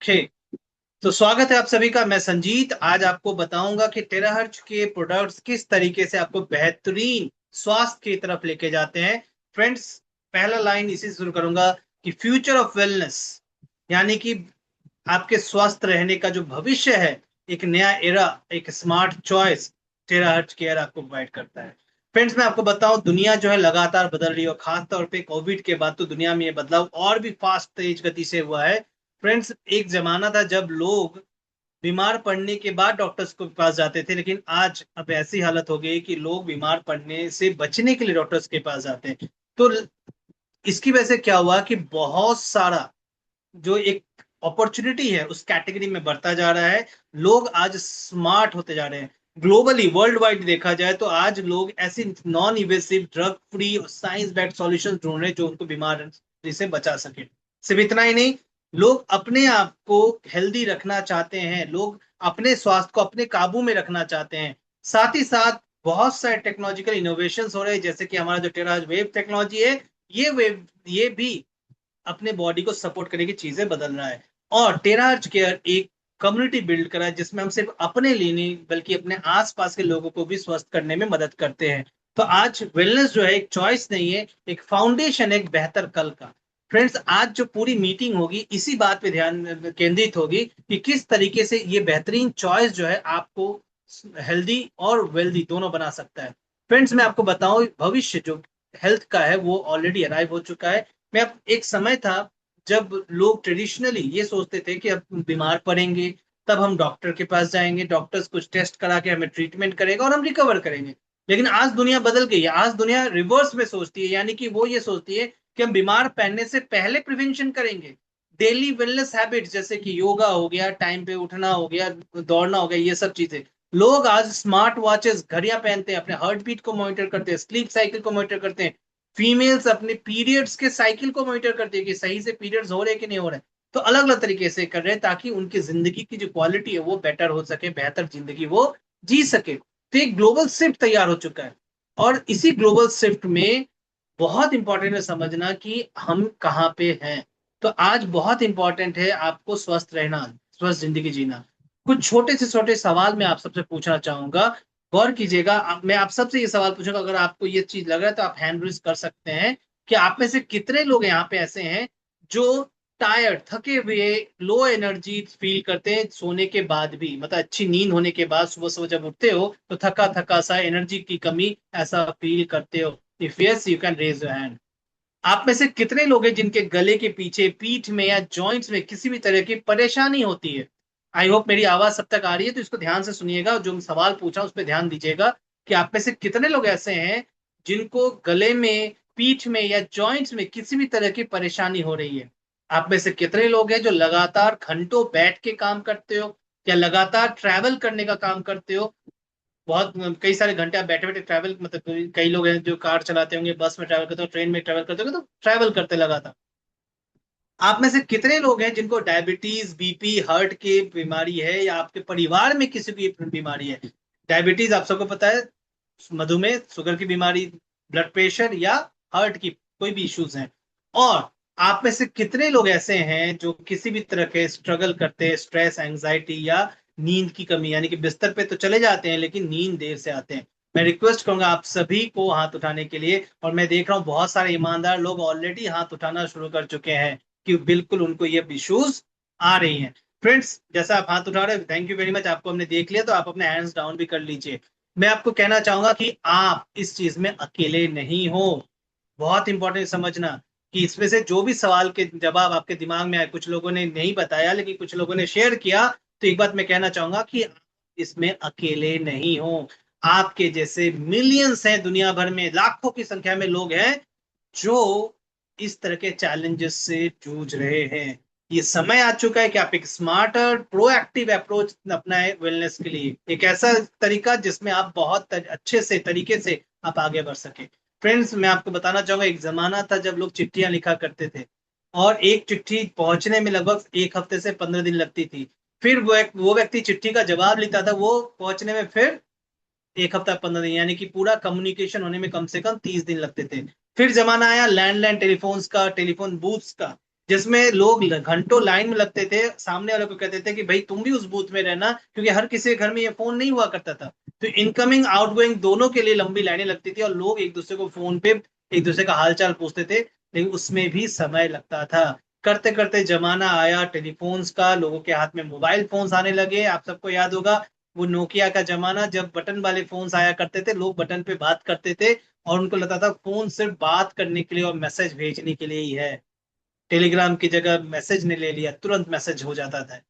Okay. तो स्वागत है आप सभी का। मैं संजीत आज आपको बताऊंगा कि टेराहर्ट्ज के प्रोडक्ट्स किस तरीके से आपको बेहतरीन स्वास्थ्य की तरफ लेके जाते हैं। फ्रेंड्स, पहला लाइन इसी से शुरू करूंगा कि फ्यूचर ऑफ वेलनेस, यानी कि आपके स्वस्थ रहने का जो भविष्य है, एक नया एरा, एक स्मार्ट चॉइस टेराहर्ट्ज केयर आपको प्रोवाइड करता है। फ्रेंड्स, मैं आपको बताऊं, दुनिया जो है लगातार बदल रही है और खास तौर पे कोविड के बाद तो दुनिया में ये बदलाव और भी फास्ट तेज गति से हुआ है। फ्रेंड्स, एक जमाना था जब लोग बीमार पड़ने के बाद डॉक्टर्स के पास जाते थे, लेकिन आज अब ऐसी हालत हो गई कि लोग बीमार पड़ने से बचने के लिए डॉक्टर्स के पास जाते हैं। तो इसकी वजह से क्या हुआ कि बहुत सारा जो एक अपॉर्चुनिटी है उस कैटेगरी में बढ़ता जा रहा है। लोग आज स्मार्ट होते जा रहे हैं। ग्लोबली, वर्ल्ड वाइड देखा जाए तो आज लोग ऐसी नॉन इवेसिव, ड्रग फ्री और साइंस बैक्ड सॉल्यूशंस ढूंढ रहे हैं जो उनको बीमारी से बचा सके। सिर्फ इतना ही नहीं, लोग अपने आप को हेल्दी रखना चाहते हैं, लोग अपने स्वास्थ्य को अपने काबू में रखना चाहते हैं। साथ ही साथ बहुत सारे टेक्नोलॉजिकल इनोवेशन हो रहे हैं, जैसे कि हमारा जो टेराज वेव टेक्नोलॉजी है, ये भी अपने बॉडी को सपोर्ट करने की चीजें बदल रहा है। और टेरार्च केयर एक कम्युनिटी बिल्ड करा है जिसमें हम सिर्फ अपने लिए नहीं बल्कि अपने आसपास के लोगों को भी स्वस्थ करने में मदद करते हैं। तो आज वेलनेस जो है एक चॉइस नहीं है, एक फाउंडेशन है एक बेहतर कल का। फ्रेंड्स, आज जो पूरी मीटिंग होगी इसी बात पे ध्यान केंद्रित होगी कि किस तरीके से ये बेहतरीन चॉइस जो है आपको हेल्दी और वेल्दी दोनों बना सकता है। फ्रेंड्स, मैं आपको बताऊं, भविष्य जो हेल्थ का है वो ऑलरेडी अराइव हो चुका है। मैं अब एक समय था जब लोग ट्रेडिशनली ये सोचते थे कि अब बीमार पड़ेंगे तब हम डॉक्टर के पास जाएंगे, डॉक्टर्स कुछ टेस्ट करा के हमें ट्रीटमेंट करेगा और हम रिकवर करेंगे। लेकिन आज दुनिया बदल गई है। आज दुनिया रिवर्स में सोचती है, यानी कि वो ये सोचती है कि हम बीमार पड़ने से पहले प्रिवेंशन करेंगे। डेली वेलनेस हैबिट्स जैसे कि योगा हो गया, टाइम पे उठना हो गया, दौड़ना हो गया, ये सब चीजें। लोग आज स्मार्ट वॉचेस, घड़ियां पहनते हैं, अपने हार्ट बीट को मॉनिटर करते हैं, स्लीप साइकिल को मॉनिटर करते हैं। फीमेल्स अपने पीरियड्स के साइकिल को मॉनिटर करती है कि सही से पीरियड्स हो रहे कि नहीं हो रहे। तो अलग अलग तरीके से कर रहे हैं ताकि उनकी जिंदगी की जो क्वालिटी है वो बेटर हो सके, बेहतर जिंदगी वो जी सके। तो एक ग्लोबल शिफ्ट तैयार हो चुका है। और इसी ग्लोबल शिफ्ट में बहुत इंपॉर्टेंट है समझना कि हम कहाँ पे हैं। तो आज बहुत इंपॉर्टेंट है आपको स्वस्थ रहना, स्वस्थ जिंदगी जीना। कुछ छोटे से छोटे सवाल मैं आप सबसे पूछना चाहूंगा, गौर कीजिएगा। मैं आप सबसे ये सवाल पूछूंगा, अगर आपको ये चीज लग रहा है तो आप हैंड रेज कर सकते हैं कि आप में से कितने लोग यहाँ पे ऐसे हैं जो टायर्ड, थके हुए, लो एनर्जी फील करते हैं सोने के बाद भी, मतलब अच्छी नींद होने के बाद सुबह सुबह जब उठते हो तो थका थका सा, एनर्जी की कमी ऐसा फील करते हो। If yes, you can raise your hand. आप में से कितने लोग हैं जिनके गले के पीछे, पीठ में या जॉइंट्स में किसी भी तरह की परेशानी होती है? आई होप मेरी आवाज सब तक आ रही है, तो इसको ध्यान से सुनिएगा, जो सवाल पूछा उस पर ध्यान दीजिएगा कि आप में से कितने लोग ऐसे हैं जिनको गले में, पीठ में या जॉइंट्स में किसी भी तरह की परेशानी हो रही है। आप में से कितने लोग हैं जो लगातार घंटों बैठ के काम करते हो या लगातार ट्रैवल करने का काम करते हो? बहुत कई सारे घंटे आप बैठे बैठे ट्रैवल, मतलब कई लोग हैं जो कार चलाते होंगे, बस में ट्रैवल करते हो, ट्रेन में ट्रैवल करते होंगे, तो ट्रैवल करते लगातार। आप में से कितने लोग हैं जिनको डायबिटीज, बीपी, हार्ट की बीमारी है या आपके परिवार में किसी को ये बीमारी है? डायबिटीज आप सबको पता है, मधुमेह, शुगर की बीमारी, ब्लड प्रेशर या हार्ट की कोई भी इश्यूज हैं। और आप में से कितने लोग ऐसे हैं जो किसी भी तरह के स्ट्रगल करते हैं, स्ट्रेस, एंजाइटी या नींद की कमी, यानी कि बिस्तर पे तो चले जाते हैं लेकिन नींद देर से आते हैं? मैं रिक्वेस्ट करूंगा आप सभी को हाथ उठाने के लिए, और मैं देख रहा हूँ बहुत सारे ईमानदार लोग ऑलरेडी हाथ उठाना शुरू कर चुके हैं कि बिल्कुल उनको ये इश्यूज आ रही हैं। फ्रेंड्स, जैसा आप हाथ उठा रहे हैं, थैंक यू वेरी मच, आपको हमने देख लिया, तो आप अपने हैंड्स डाउन भी कर लीजिए। मैं आपको कहना चाहूंगा कि आप इस चीज में अकेले नहीं हो। बहुत इंपॉर्टेंट समझना कि इसमें से जो भी सवाल के जवाब आपके दिमाग में आए, कुछ लोगों ने नहीं बताया लेकिन कुछ लोगों ने शेयर किया, तो एक बात मैं कहना चाहूंगा कि आप इसमें अकेले नहीं हो। आपके जैसे मिलियंस हैं, दुनिया भर में लाखों की संख्या में लोग हैं जो इस तरह के चैलेंजेस से जूझ रहे हैं। ये समय आ चुका है कि आप एक स्मार्टर, प्रोएक्टिव अप्रोच अपनाएं वेलनेस के लिए, एक ऐसा तरीका जिसमें आप बहुत अच्छे से तरीके से आप आगे बढ़ सके। फ्रेंड्स, मैं आपको बताना चाहूंगा, एक जमाना था जब लोग चिट्ठियां लिखा करते थे और एक चिट्ठी पहुंचने में लगभग 1 हफ्ते से 15 दिन लगती थी। फिर वो व्यक्ति चिट्ठी का जवाब लिखता था, वो पहुंचने में फिर 1 हफ्ता 15 दिन, यानी कि पूरा कम्युनिकेशन होने में कम से कम 30 दिन लगते थे। फिर जमाना आया लैंडलाइन टेलीफोन्स का, टेलीफोन बूथ्स का। जिसमें लोग घंटों लाइन में लगते थे, सामने वाले को कहते थे कि भाई तुम भी उस बूथ में रहना, क्योंकि हर किसी के घर में ये फोन नहीं हुआ करता था। तो इनकमिंग आउटगोइंग दोनों के लिए लंबी लाइनें लगती थी और लोग एक दूसरे को फोन पे एक दूसरे का हालचाल पूछते थे, लेकिन उसमें भी समय लगता था। करते करते जमाना आया टेलीफोन्स का, लोगों के हाथ में मोबाइल फोन्स आने लगे। आप सबको याद होगा वो नोकिया का जमाना, जब बटन वाले फोन्स आया करते थे, लोग बटन पे बात करते थे और उनको लगता था फोन सिर्फ बात करने के लिए और मैसेज भेजने के लिए ही है। टेलीग्राम की जगह मैसेज ने ले लिया, तुरंत मैसेज हो जाता था।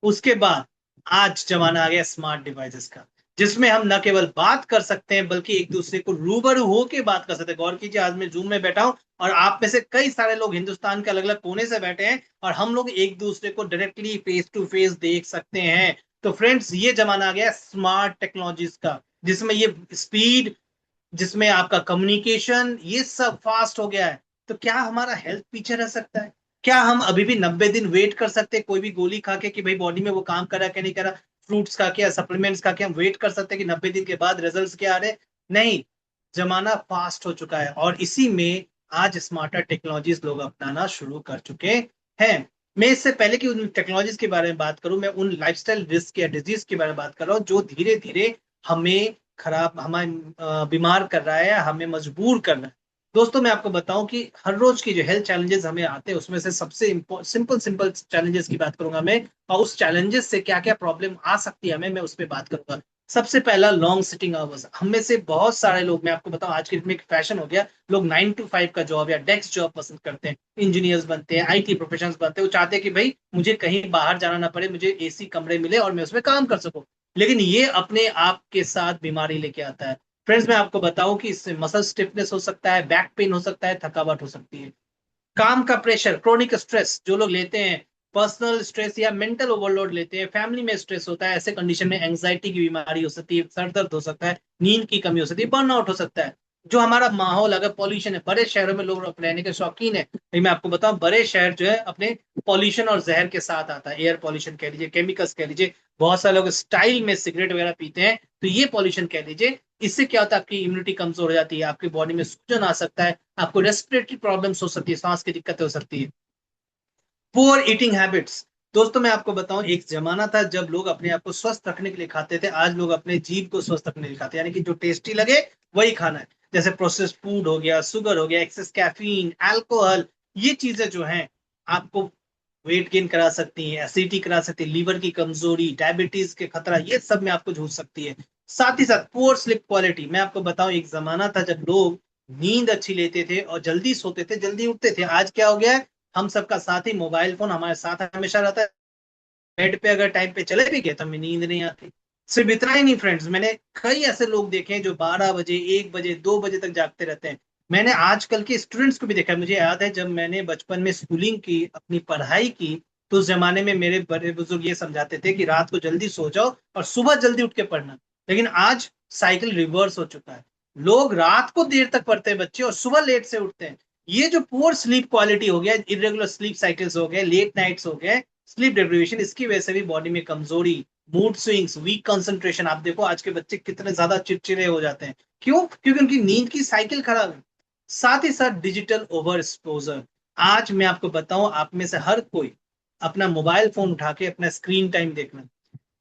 उसके बाद आज जमाना आ गया स्मार्ट डिवाइसेस का, जिसमें हम न केवल बात कर सकते हैं बल्कि एक दूसरे को रूबरू होके बात कर सकते हैं। गौर कीजिए, आज मैं जूम में बैठा हूं और आप में से कई सारे लोग हिंदुस्तान के अलग अलग कोने से बैठे हैं और हम लोग एक दूसरे को डायरेक्टली फेस टू फेस देख सकते हैं। तो फ्रेंड्स, ये जमाना आ गया स्मार्ट टेक्नोलॉजीज का, जिसमें ये स्पीड, जिसमें आपका कम्युनिकेशन, ये सब फास्ट हो गया है। तो क्या हमारा हेल्थ पीछे रह सकता है? क्या हम अभी भी 90 दिन वेट कर सकते हैं कोई भी गोली खा के कि भाई बॉडी में वो काम कर रहा है कि नहीं कर रहा? फ्रूट्स खा के या सप्लीमेंट्स खा के हम वेट कर सकते हैं कि 90 दिन के बाद रिजल्ट्स क्या आ रहे हैं? नहीं। जमाना फास्ट हो चुका है और इसी में आज स्मार्टर टेक्नोलॉजीज लोग अपनाना शुरू कर चुके हैं। मैं इससे पहले कि उन टेक्नोलॉजीज के बारे में बात करूं, मैं उन लाइफस्टाइल रिस्क या डिजीज के बारे में बात कर रहा हूं जो धीरे धीरे हमें हमें बीमार कर रहा है, हमें मजबूर कर रहा है। दोस्तों, मैं आपको बताऊं कि हर रोज की जो हेल्थ चैलेंजेस हमें आते हैं उसमें से सबसे सिंपल सिंपल चैलेंजेस की बात करूंगा मैं, और उस चैलेंजेस से क्या क्या प्रॉब्लम आ सकती है हमें, मैं उस पर बात करूंगा। सबसे पहला, लॉन्ग सिटिंग आवर्स। हम में से बहुत सारे लोग, मैं आपको बताऊं आज के डेट में एक फैशन हो गया, लोग 9 to 5 का जॉब या डेस्क जॉब पसंद करते हैं। इंजीनियर्स बनते हैं, आईटी प्रोफेशनल्स बनते हैं, वो चाहते हैं कि भाई मुझे कहीं बाहर जाना ना पड़े, मुझे एसी कमरे मिले और मैं उसमें काम कर सकूं। लेकिन ये अपने आप के साथ बीमारी लेके आता है। फ्रेंड्स, मैं आपको बताऊं कि इससे मसल स्टिफनेस हो सकता है, बैक पेन हो सकता है, थकावट हो सकती है। काम का प्रेशर, क्रोनिक स्ट्रेस जो लोग लेते हैं, पर्सनल स्ट्रेस या मेंटल ओवरलोड लेते हैं, फैमिली में स्ट्रेस होता है, ऐसे कंडीशन में एंजाइटी की बीमारी हो सकती है, सर दर्द हो सकता है, नींद की कमी हो सकती है, बर्नआउट हो सकता है। जो हमारा माहौल, अगर पॉल्यूशन है, बड़े शहरों में लोग रहने के शौकीन है, लेकिन मैं आपको बताऊं बड़े शहर जो है अपने पॉल्यूशन और जहर के साथ आता है। एयर पॉल्यूशन कह लीजिए, केमिकल्स कह लीजिए, बहुत सारे लोग स्टाइल में सिगरेट वगैरह पीते हैं, तो ये पॉल्यूशन कह लीजिए। इससे क्या होता है, आपकी इम्यूनिटी कमजोर हो जाती है, आपकी बॉडी में सूजन आ सकता है, आपको रेस्पिरेटरी प्रॉब्लम्स हो सकती है, सांस की दिक्कतें हो सकती है। Poor eating habits. दोस्तों, मैं आपको बताऊं, एक जमाना था जब लोग अपने आप को स्वस्थ रखने के लिए खाते थे, आज लोग अपने जीभ को स्वस्थ रखने के लिए खाते हैं, यानी कि जो टेस्टी लगे वही खाना है। जैसे प्रोसेस्ड फूड हो गया, शुगर हो गया, एक्सेस कैफीन, अल्कोहल, ये चीजें जो हैं आपको वेट गेन करा सकती हैं, एसिडिटी करा सकती है, लीवर की कमजोरी, डायबिटीज के खतरा, ये सब में आपको झूठ सकती है। साथ ही साथ पुअर स्लीप क्वालिटी। मैं आपको बताऊं, एक जमाना था जब लोग नींद अच्छी लेते थे और जल्दी सोते थे, जल्दी उठते थे। आज क्या हो गया है, हम सबका साथ ही मोबाइल फोन हमारे साथ हमेशा रहता है। बेड पे अगर टाइम पे चले भी गए तो हमें नींद नहीं आती। सिर्फ इतना ही नहीं फ्रेंड्स, मैंने कई ऐसे लोग देखे हैं जो 12 बजे, 1 बजे, 2 बजे तक जागते रहते हैं। मैंने आजकल के स्टूडेंट्स को भी देखा है। मुझे याद है जब मैंने बचपन में स्कूलिंग की, अपनी पढ़ाई की, तो उस जमाने में मेरे बड़े बुजुर्ग ये समझाते थे कि रात को जल्दी सो जाओ और सुबह जल्दी उठ के पढ़ना। लेकिन आज साइकिल रिवर्स हो चुका है। लोग रात को देर तक पढ़ते हैं बच्चे और सुबह लेट से उठते हैं। ये जो पुअर स्लीप क्वालिटी हो गया, इरेगुलर स्लीप साइकिल्स हो गए, लेट नाइट्स हो गए, स्लीप डिप्रीवेशन, इसकी वजह से भी बॉडी में कमजोरी, मूड स्विंग्स, वीक कंसंट्रेशन। आप देखो आज के बच्चे कितने ज्यादा चिड़चिड़े हो जाते हैं। क्यों? क्योंकि उनकी नींद की साइकिल खराब है। साथ ही साथ डिजिटल ओवर एक्सपोजर। आज मैं आपको बताऊं, आप में से हर कोई अपना मोबाइल फोन उठा के अपना स्क्रीन टाइम देखना,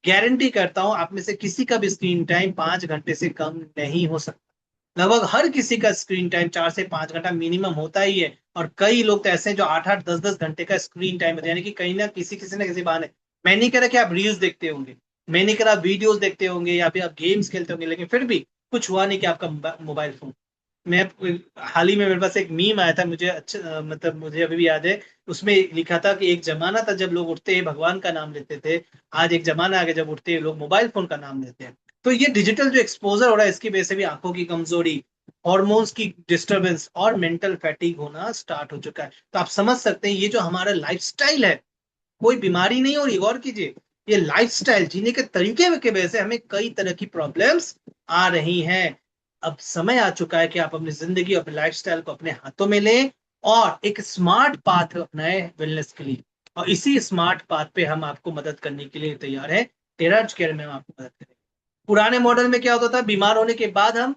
गारंटी करता हूं आप में से किसी का भी स्क्रीन टाइम 5 घंटे से कम नहीं हो सकता। लगभग हर किसी का स्क्रीन टाइम 4 से 5 घंटा मिनिमम होता ही है। और कई लोग तो ऐसे हैं जो 8-8, 10-10 घंटे का स्क्रीन टाइम है, यानी कि कहीं ना किसी ना किसी बहाने। मैं नहीं कह रहा कि आप रील्स देखते होंगे, मैं नहीं कह रहा वीडियोस देखते होंगे या फिर आप गेम्स खेलते होंगे, लेकिन फिर भी कुछ हुआ नहीं कि आपका मोबाइल फोन। मैं हाल ही में मेरे पास एक मीम आया था, मुझे अच्छा मतलब मुझे अभी भी याद है। उसमें लिखा था कि एक जमाना था जब लोग उठते ही भगवान का नाम लेते थे, आज एक जमाना आ गया जब उठते ही लोग मोबाइल फोन का नाम लेते हैं। तो ये डिजिटल जो एक्सपोजर हो रहा है, इसकी वजह से भी आंखों की कमजोरी, हॉर्मोन्स की डिस्टरबेंस और मेंटल फैटिग होना स्टार्ट हो चुका है। तो आप समझ सकते हैं ये जो हमारा लाइफस्टाइल है, कोई बीमारी नहीं हो रही, गौर कीजिए, ये लाइफस्टाइल, जीने के तरीके की वजह से हमें कई तरह की प्रॉब्लम्स आ रही हैं। अब समय आ चुका है कि आप अपनी जिंदगी, अपने लाइफस्टाइल को अपने हाथों में लें और एक स्मार्ट पाथ अपनाए वेलनेस के लिए। और इसी स्मार्ट पाथ पे हम आपको मदद करने के लिए तैयार है। टेराज केयर में हम आपको मदद करेंगे। पुराने मॉडल में क्या होता था, बीमार होने के बाद हम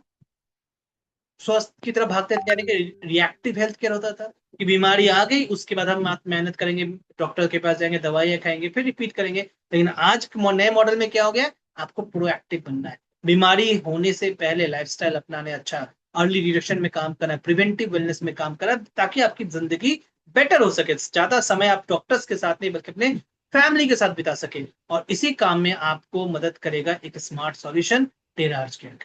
स्वस्थ की तरफ भागते थे, यानी कि रिएक्टिव हेल्थ केयर होता था कि बीमारी आ गई उसके बाद हम मेहनत करेंगे, डॉक्टर के पास जाएंगे, दवाइयाँ खाएंगे, फिर रिपीट करेंगे। लेकिन आज नए मॉडल में क्या हो गया, आपको प्रोएक्टिव बनना है, बीमारी होने से पहले लाइफस्टाइल अपनाने, अच्छा अर्ली डिटेक्शन में काम करना है, प्रिवेंटिव वेलनेस में काम करना है, ताकि आपकी जिंदगी बेटर हो सके, ज्यादा समय आप डॉक्टर्स के साथ नहीं बल्कि अपने फैमिली के साथ बिता सके। और इसी काम में आपको मदद करेगा एक स्मार्ट सॉल्यूशन, टेराहर्ट्ज केयर।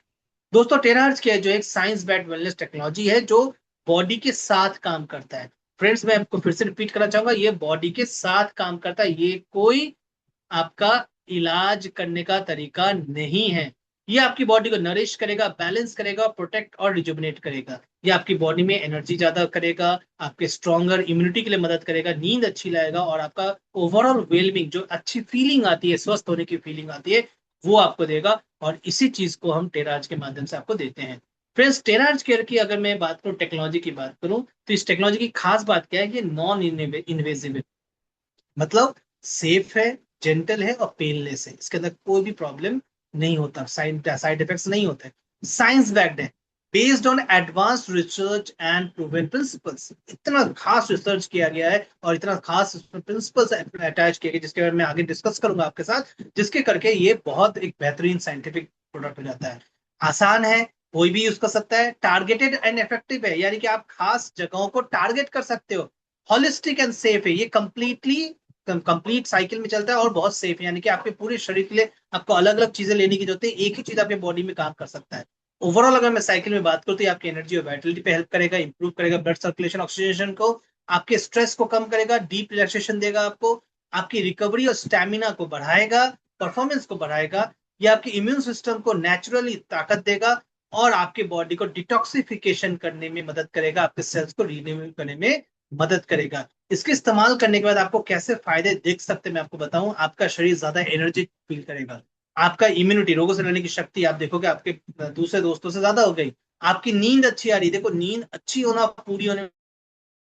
दोस्तों टेराहर्ट्ज केयर जो एक साइंस बेस्ड वेलनेस टेक्नोलॉजी है जो बॉडी के साथ काम करता है। फ्रेंड्स मैं आपको फिर से रिपीट करना चाहूंगा, ये बॉडी के साथ काम करता है, ये कोई आपका इलाज करने का तरीका नहीं है। ये आपकी बॉडी को नरिश करेगा, बैलेंस करेगा, प्रोटेक्ट और रिजुविनेट करेगा। ये आपकी बॉडी में एनर्जी ज्यादा करेगा, आपके स्ट्रॉन्गर इम्यूनिटी के लिए मदद करेगा, नींद अच्छी लाएगा, और आपका ओवरऑल वेलबींग, जो अच्छी फीलिंग आती है, स्वस्थ होने की फीलिंग आती है, वो आपको देगा। और इसी चीज को हम टेराज के माध्यम से आपको देते हैं। फ्रेंड्स टेराज केयर की अगर मैं बात करूं, टेक्नोलॉजी की बात करूं, तो इस टेक्नोलॉजी की खास बात क्या है कि नॉन इन्वेजिव, मतलब सेफ है, जेंटल है और पेनलेस है, इसके अंदर कोई भी प्रॉब्लम नहीं होता, साइड इफेक्ट्स नहीं होते, साइंस बैक्ड है, based on advanced research and proven principles. इतना खास रिसर्च किया गया है और इतना खास प्रिंसिपल्स अटैच किए गए, जिसके बारे में आगे डिस्कस करूंगा आपके साथ, जिसके करके ये बहुत एक बेहतरीन साइंटिफिक प्रोडक्ट हो जाता है। आसान है, कोई भी यूज कर सकता है, टारगेटेड एंड इफेक्टिव है, यानी कि आप खास जगहों को टारगेट कर सकते हो, हॉलिस्टिक एंड सेफ है, ये कंप्लीटली कंप्लीट साइकिल में चलता है और बहुत सेफ है, यानी कि आपके पूरे शरीर के लिए आपको अलग अलग चीजें लेने की जरूरत है, एक ही चीज आपके बॉडी में काम कर सकता है। ओवरऑल अगर मैं साइकिल में बात करूँ तो ये आपकी एनर्जी और वाइटलिटी पे हेल्प करेगा, इंप्रूव करेगा ब्लड सर्कुलेशन ऑक्सीजन को, आपके स्ट्रेस को कम करेगा, डीप रिलैक्सेशन देगा आपको, आपकी रिकवरी और स्टेमिना को बढ़ाएगा, परफॉर्मेंस को बढ़ाएगा, ये आपके इम्यून सिस्टम को नेचुरली ताकत देगा, और आपके बॉडी को डिटॉक्सिफिकेशन करने में मदद करेगा, आपके सेल्स को रिन्यू करने में मदद करेगा। इसके इस्तेमाल करने के बाद आपको कैसे फायदे देख सकते हैं मैं आपको बताऊं, आपका शरीर ज्यादा एनर्जी फील करेगा, आपका इम्यूनिटी, रोगों से लड़ने की शक्ति आप देखोगे आपके दूसरे दोस्तों से ज्यादा हो गई, आपकी नींद अच्छी आ रही, देखो नींद अच्छी होना, पूरी होने,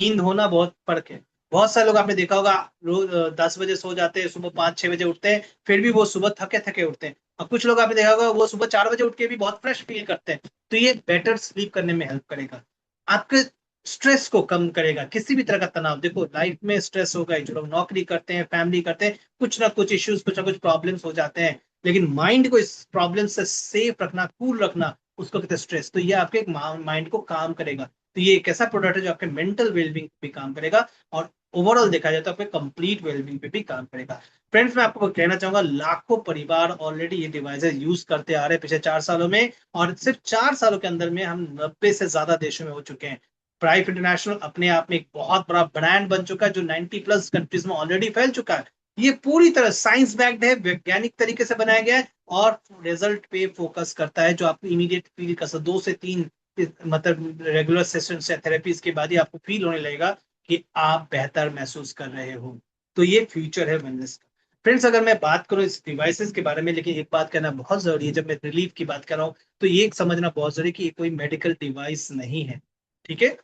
नींद होना बहुत फर्क है। बहुत सारे लोग आपने देखा होगा रोज 10 बजे सो जाते हैं, सुबह 5-6 बजे उठते हैं, फिर भी वो सुबह थके थके उठते हैं। और कुछ लोग आपने देखा होगा वो सुबह 4 बजे उठ के भी बहुत फ्रेश फील करते हैं। तो ये बेटर स्लीप करने में हेल्प करेगा, आपके स्ट्रेस को कम करेगा, किसी भी तरह का तनाव, देखो लाइफ में स्ट्रेस होगा, जो लोग नौकरी करते हैं, फैमिली करते हैं, कुछ ना कुछ इश्यूज, कुछ ना कुछ प्रॉब्लम्स हो जाते हैं, लेकिन माइंड को इस प्रॉब्लम से सेफ रखना, कूल रखना, उसको कहते हैं स्ट्रेस, तो ये आपके माइंड को काम करेगा। तो ये एक ऐसा प्रोडक्ट है जो आपके मेंटल वेलबींग पे काम करेगा, और ओवरऑल देखा जाए तो आपके कंप्लीट वेलबींग पे भी काम करेगा। फ्रेंड्स मैं आपको कहना चाहूंगा, लाखों परिवार ऑलरेडी ये डिवाइसेस यूज करते आ रहे हैं पिछले 4 सालों में, और सिर्फ 4 सालों के अंदर में हम 90 से ज्यादा देशों में हो चुके हैं। प्राइफ इंटरनेशनल अपने आप में एक बहुत बड़ा ब्रांड बन चुका है, जो 90+ कंट्रीज में ऑलरेडी फैल चुका है। ये पूरी तरह साइंस बैक्ड है, वैज्ञानिक तरीके से बनाया गया है, और रिजल्ट पे फोकस करता है, जो आपको इमीडिएट फील कर सकते, 2 से 3 मतलब रेगुलर सेशंस या थेरेपीज के बाद ही आपको फील होने लगेगा कि आप बेहतर महसूस कर रहे हो। तो ये फ्यूचर है वेलनेस का। फ्रेंड्स अगर मैं बात करूं इस डिवाइसेस के बारे में, लेकिन एक बात कहना बहुत जरूरी है, जब मैं रिलीफ की बात कर रहा हूं तो ये समझना बहुत जरूरी है कि ये कोई मेडिकल डिवाइस नहीं है, ठीक है।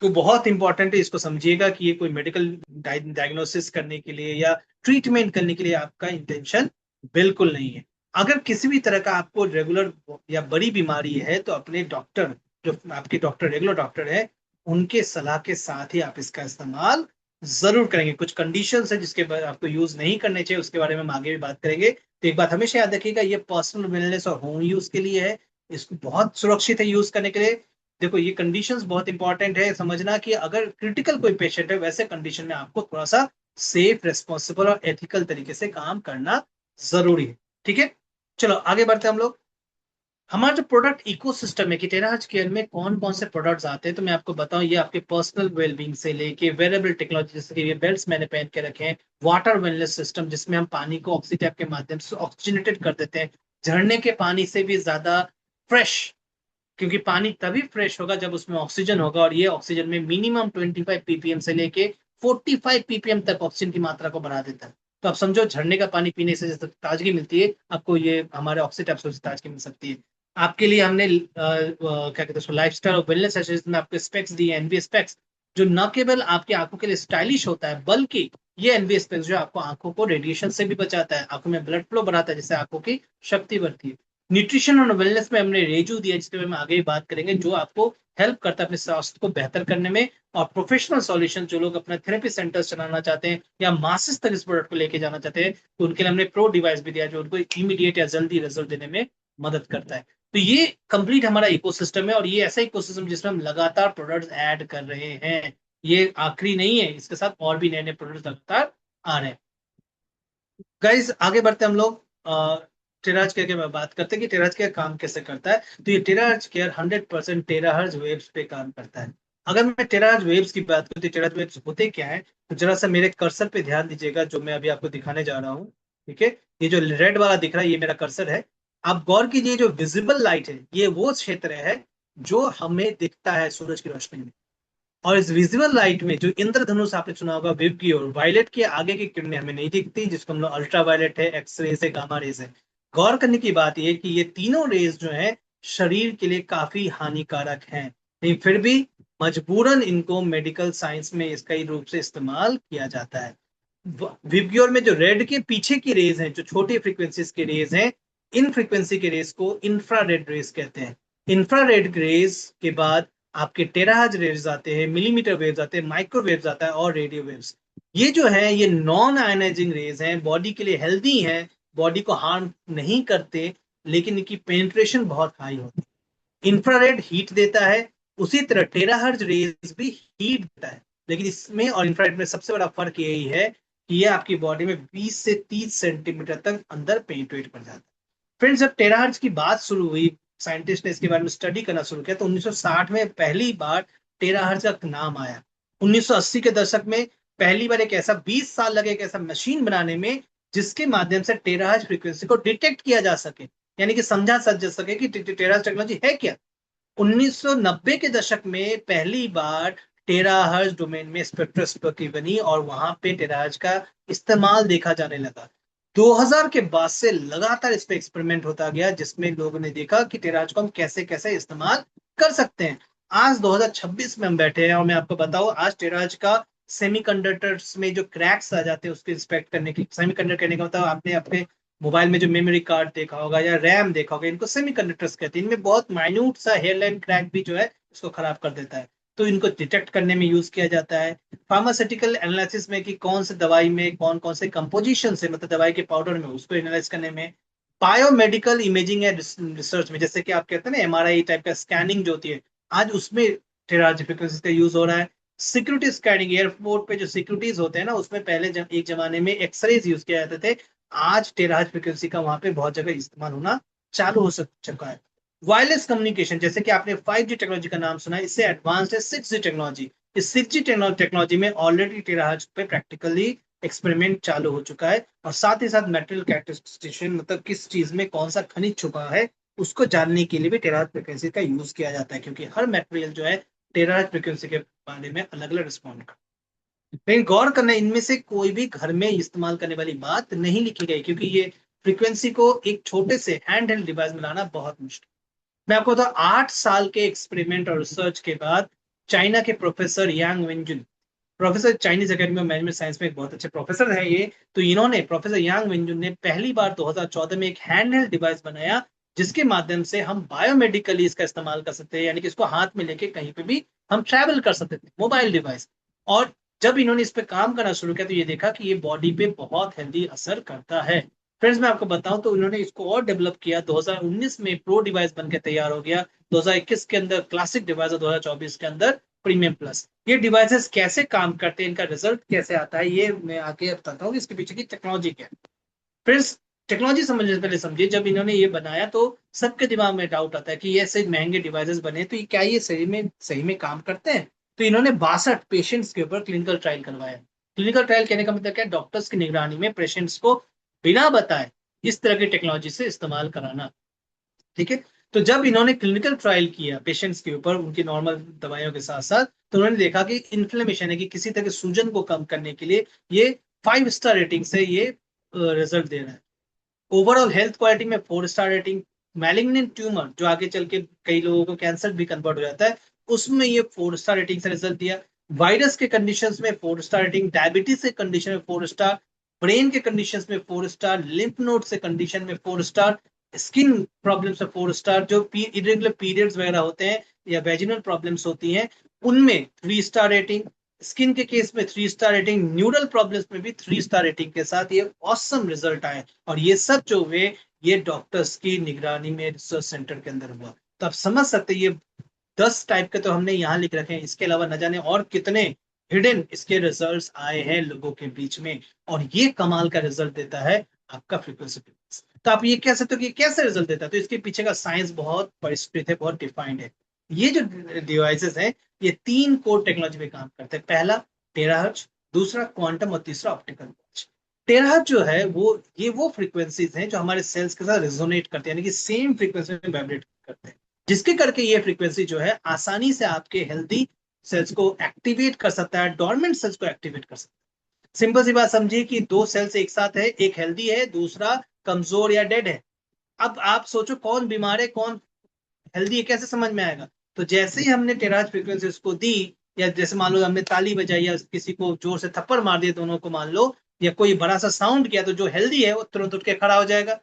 तो बहुत इंपॉर्टेंट है, इसको समझिएगा कि ये कोई मेडिकल डायग्नोसिस करने के लिए या ट्रीटमेंट करने के लिए आपका इंटेंशन बिल्कुल नहीं है। अगर किसी भी तरह का आपको रेगुलर या बड़ी बीमारी है तो अपने डॉक्टर, जो आपके डॉक्टर रेगुलर डॉक्टर है, उनके सलाह के साथ ही आप इसका इस्तेमाल जरूर करेंगे। कुछ कंडीशंस है जिसके बाद आपको यूज नहीं करने चाहिए, उसके बारे में हम आगे भी बात करेंगे। तो एक बात हमेशा याद रखिएगा, ये पर्सनल वेलनेस और होम यूज के लिए है, इसको बहुत सुरक्षित है यूज करने के लिए। देखो ये कंडीशंस बहुत इंपॉर्टेंट है समझना, कि अगर क्रिटिकल कोई पेशेंट है, वैसे कंडीशन में आपको थोड़ा सा सेफ, रेस्पॉन्सिबल और एथिकल तरीके से काम करना जरूरी है, ठीक है। चलो आगे बढ़ते हैं हम लोग। हमारा जो प्रोडक्ट इकोसिस्टम है कि टेराहर्ट्ज केयर में कौन कौन से प्रोडक्ट्स आते हैं, तो मैं आपको बताऊं, ये आपके पर्सनल वेलबींग से लेके वेरेबल टेक्नोलॉजी, जैसे कि ये बेल्ट्स मैंने पहन के रखे हैं, वाटर वेलनेस सिस्टम जिसमें हम पानी को ऑक्सीटैप के माध्यम से ऑक्सीजनेटेड कर देते हैं, झरने के पानी से भी ज्यादा फ्रेश, क्योंकि पानी तभी फ्रेश होगा जब उसमें ऑक्सीजन होगा, और ये ऑक्सीजन में मिनिमम 25 ppm से लेके 45 ppm तक ऑक्सीजन की मात्रा को बढ़ा देता है। तो आप समझो झरने का पानी पीने से जैसे ताजगी मिलती है, आपको ये हमारे ऑक्सीटैप से ताजगी मिल सकती है। आपके लिए हमने क्या कहते हैं उसको, लाइफस्टाइल और वेलनेस एसेसरीज में आपको स्पेक्स दिए, एनवी स्पेक्स, जो न केवल आपकी आंखों के लिए स्टाइलिश होता है, बल्कि ये एनवी स्पेक्स जो आपको आंखों को रेडिएशन से भी बचाता है, आंखों में ब्लड फ्लो बढ़ाता है, जिससे आंखों की शक्ति बढ़ती है। न्यूट्रिशन और वेलनेस में हमने रेजू दिया, जिसके बारे में आगे भी बात करेंगे, जो आपको हेल्प करता है अपने स्वास्थ्य को बेहतर करने में। और प्रोफेशनल सॉल्यूशन, जो लोग अपना थेरेपी सेंटर्स चलाना चाहते हैं या मासेस तक इस प्रोडक्ट को लेके जाना चाहते हैं, तो उनके लिए हमने प्रो डिवाइस भी दिया, जो उनको इमीडिएट या जल्दी रिजल्ट देने में मदद करता है। तो ये कंप्लीट हमारा इकोसिस्टम है, और ये ऐसा इकोसिस्टम जिसमें हम लगातार प्रोडक्ट्स ऐड कर रहे हैं। ये आखिरी नहीं है, इसके साथ और भी नए नए प्रोडक्ट्स लगातार आ रहे हैं। गाइज आगे बढ़ते हैं हम लोग। टेराज केयर के बात करते हैं कि टेराज केयर काम कैसे करता है। तो ये टेराज केयर 100% टेराहर्ट्ज वेव्स पे काम करता है। अगर मैं टेराहर्ट्ज वेव्स की बात करूँ तो टेराहर्ट्ज वेव्स होते क्या है, तो जरा सा मेरे कर्सर पे ध्यान दीजिएगा, जो मैं अभी आपको दिखाने जा रहा हूँ। ठीक है, ये जो रेड वाला दिख रहा है, ये मेरा कर्सर है। आप गौर कीजिए, जो विजिबल लाइट है, ये वो क्षेत्र है जो हमें दिखता है सूरज की रोशनी में। और इस विजिबल लाइट में जो इंद्रधनुष आपने सुना होगा, वेव की और वायलेट के आगे की किरणें हमें नहीं दिखती, जिसको हम लोग अल्ट्रा वायलेट है, एक्स रेज है, गामा रेज है। गौर करने की बात यह कि ये तीनों रेज जो है शरीर के लिए काफी हानिकारक हैं, लेकिन फिर भी मजबूरन इनको मेडिकल साइंस में इसका ही रूप से इस्तेमाल किया जाता है। विबग्योर में जो रेड के पीछे की रेज हैं, जो छोटी फ्रीक्वेंसीज के रेज हैं, इन फ्रीक्वेंसी के रेज को इंफ्रारेड रेज कहते हैं। इंफ्रारेड रेज के बाद आपके टेराहर्ट्ज रेव्स आते हैं, मिलीमीटर वेव्स आते हैं, माइक्रोवेव्स आता है, और रेडियो वेव्स। ये जो है ये नॉन आयनाइजिंग रेज हैं, बॉडी के लिए हेल्दी हैं, बॉडी को हार्म नहीं करते, लेकिन इनकी पेनिट्रेशन बहुत हाई होती है। इंफ्रारेड हीट देता है, उसी तरह टेराहर्ट्ज रेज भी हीट देता है, लेकिन इसमें और इंफ्रारेड में सबसे बड़ा फर्क यही है कि ये आपकी बॉडी में 20 से 30 सेंटीमीटर तक अंदर पेनिट्रेट कर जाता है। फ्रेंड्स, जब टेराहर्ट्ज की बात शुरू हुई, साइंटिस्ट ने इसके बारे में स्टडी करना शुरू किया, तो 1960 में पहली बार टेराहर्ट्ज का नाम आया। 1980 के दशक में पहली बार एक ऐसा 20 साल लगे एक ऐसा मशीन बनाने में, जिसके माध्यम से टेराहर्ट्ज फ्रीक्वेंसी को डिटेक्ट किया जा सके, यानी कि समझा जा सके कि टेराहर्ट्ज टेक्नोलॉजी है क्या। 1990 के दशक में पहली बार टेराहर्ट्ज डोमेन में स्पेक्ट्रोस्कोपी बनी, और वहां पे टेराहर्ट्ज का इस्तेमाल देखा जाने लगा। 2000 के बाद से लगातार इस पे एक्सपेरिमेंट होता गया, जिसमें लोगों ने देखा कि टेराहर्ट्ज को हम कैसे कैसे इस्तेमाल कर सकते हैं। आज 2026 में हम बैठे हैं, और मैं आपको बताऊं, आज टेराहर्ट्ज का सेमीकंडक्टर्स में जो क्रैक्स आ जाते हैं उसके इंस्पेक्ट करने की, सेमीकंडक्टर कहने का मतलब आपने अपने मोबाइल में जो मेमोरी कार्ड देखा होगा या रैम देखा होगा, इनको सेमीकंडक्टर्स कहते हैं। इनमें बहुत माइन्यूट सा हेयरलाइन क्रैक भी जो है इसको खराब कर देता है, तो इनको डिटेक्ट करने में यूज किया जाता है। फार्मास्यूटिकल एनालिसिस में कि कौन से दवाई में कौन कौन से कंपोजिशन से, मतलब दवाई के पाउडर में, उसको एनालाइज करने में। बायोमेडिकल इमेजिंग एंड रिसर्च में, जैसे कि आप कहते हैं ना एमआरआई टाइप का स्कैनिंग जो होती है, आज उसमें टेराहर्ट्ज फ्रीक्वेंसी का यूज हो रहा है। सिक्योरिटी स्कैनिंग, एयरपोर्ट पे जो सिक्योरिटीज होते हैं ना, उसमें पहले एक जमाने में एक्सरेज यूज किया जाते थे, आज टेराहर्ट्ज फ्रीक्वेंसी का वहां पे बहुत जगह इस्तेमाल होना चालू हो चुका है। वायरलेस कम्युनिकेशन, जैसे कि आपने 5G टेक्नोलॉजी का नाम सुना है, इससे एडवांस है 6G टेक्नोलॉजी। इस 6G टेक्नोलॉजी में ऑलरेडी टेराहर्ट्ज पे प्रैक्टिकली एक्सपेरिमेंट चालू हो चुका है, और साथ ही साथ मेटेरियल कैरेक्टरिस्टिक्स, मतलब किस चीज में कौन सा खनिज छुपा है, उसको जानने के लिए भी टेराहर्ट्ज फ्रीक्वेंसी का यूज किया जाता है, क्योंकि हर मेटेरियल जो है टेराहर्ट्ज फ्रीक्वेंसी के बारे में अलग अलग रिस्पॉन्ड करता है। लेकिन गौर करना, इनमें से कोई भी घर में इस्तेमाल करने वाली बात नहीं लिखी गई, क्योंकि ये फ्रीक्वेंसी को एक छोटे से हैंड हेल्ड डिवाइस में लाना बहुत मुश्किल। मैं आपको बता, 8 साल के एक्सपेरिमेंट और रिसर्च के बाद चाइना के professor Yang Wenjun, professor Chinese academy of management science में एक बहुत अच्छे प्रोफेसर है ये, तो इन्होंने, प्रोफेसर यांग वेंजुन ने पहली बार 2014 में एक हैंडहेल्ड डिवाइस बनाया, जिसके माध्यम से हम बायोमेडिकली इसका इस्तेमाल कर सकते हैं, यानी कि इसको हाथ में लेके कहीं पे भी हम ट्रैवल कर सकते थे, मोबाइल डिवाइस। और जब इन्होंने इस पे काम करना शुरू किया, तो ये देखा कि ये बॉडी पे बहुत हेल्दी असर करता है। फ्रेंड्स, मैं आपको बताऊं तो इन्होंने इसको और डेवलप किया, 2019 में प्रो डिवाइस बनकर तैयार हो गया, 2021 के अंदर क्लासिक डिवाइस और 2024 के अंदर प्रीमियम प्लस। ये डिवाइसेस कैसे काम करते हैं, इनका रिजल्ट कैसे आता है, ये मैं आगे बताता हूँ, इसके पीछे की टेक्नोलॉजी क्या है। फ्रेंड्स, टेक्नोलॉजी समझने से पहले समझिए, जब इन्होंने ये बनाया तो सबके दिमाग में डाउट आता है कि ये ऐसे महंगे डिवाइसेस बने, तो ये क्या ये सही में काम करते हैं। तो इन्होंने 62 पेशेंट्स के ऊपर क्लिनिकल ट्रायल करवाया। क्लिनिकल ट्रायल कहने का मतलब क्या, डॉक्टर्स की निगरानी में पेशेंट्स को बिना बताए इस तरह की टेक्नोलॉजी से इस्तेमाल कराना। ठीक है, तो जब इन्होंने क्लिनिकल ट्रायल किया पेशेंट्स के ऊपर उनकी नॉर्मल दवाइयों के साथ साथ, तो उन्होंने देखा कि इन्फ्लेमेशन है कि किसी तरह के सूजन को कम करने के लिए ये 5 स्टार रेटिंग से ये रिजल्ट दे रहा है। ओवरऑल हेल्थ क्वालिटी में 4 स्टार रेटिंग। मैलिग्नेंट ट्यूमर जो आगे चल के कई लोगों को कैंसर भी कन्वर्ट हो जाता है, उसमें ये 4 स्टार रेटिंग से रिजल्ट दिया। वायरस के कंडीशंस में 4 स्टार रेटिंग, डायबिटीज के कंडीशन में 4 स्टार, ब्रेन के कंडीशंस में 4 स्टार, लिम्फ नोड से कंडीशन में 4 स्टार, स्किन प्रॉब्लम्स है 4 स्टार, जो इरेगुलर पीरियड्स वगैरह होते हैं या वेजिनल प्रॉब्लम्स होती हैं उनमें 3 स्टार रेटिंग, स्किन के केस में 3 स्टार रेटिंग, न्यूरल प्रॉब्लम्स में भी 3 स्टार रेटिंग के साथ ये ऑसम रिजल्ट आए। और ये सब जो हुए ये डॉक्टर्स की निगरानी में रिसर्च सेंटर के अंदर हुआ। तो आप समझ सकते हैं ये 10 टाइप के तो हमने यहाँ लिख रखे हैं, इसके अलावा न जाने और कितने हिडन इसके रिजल्ट्स आए हैं लोगों के बीच में। और ये कमाल का रिजल्ट देता है आपका फ्रीक्वेंसी डिवाइस। तो आप ये कह सकते हो कि कैसे रिजल्ट देता है, तो इसके पीछे का साइंस बहुत परिष्कृत है, बहुत डिफाइंड है। ये जो डिवाइसेस हैं ये 3 कोर टेक्नोलॉजी पे काम करते हैं। पहला टेराहर्ट्ज, दूसरा क्वांटम और तीसरा ऑप्टिकल वॉच। टेराहर्ट्ज जो है वो फ्रीक्वेंसीज हैं जो हमारे सेल्स के साथ रेजोनेट करते हैं, यानी कि सेम फ्रीक्वेंसी में वाइब्रेट करते हैं, जिसके करके ये फ्रीक्वेंसी जो है आसानी से आपके हेल्दी सेल्स को एक्टिवेट कर सकता है, डोरमेंट सेल्स को एक्टिवेट कर सकता है। सिंपल सी बात समझिए कि 2 सेल्स एक साथ है, एक हेल्दी है, दूसरा कमजोर या डेड है। अब आप सोचो कौन बीमार है कौन हेल्दी है, कैसे समझ में आएगा? तो जैसे ही हमने टेराज फ्रीक्वेंसी उसको दी, या जैसे मान लो हमने ताली बजाई या किसी को जोर से थप्पड़ मार दिया दोनों को मान लो, या कोई बड़ा सा साउंड किया, तो जो हेल्दी है वो तुरंत उठ के खड़ा हो जाएगा,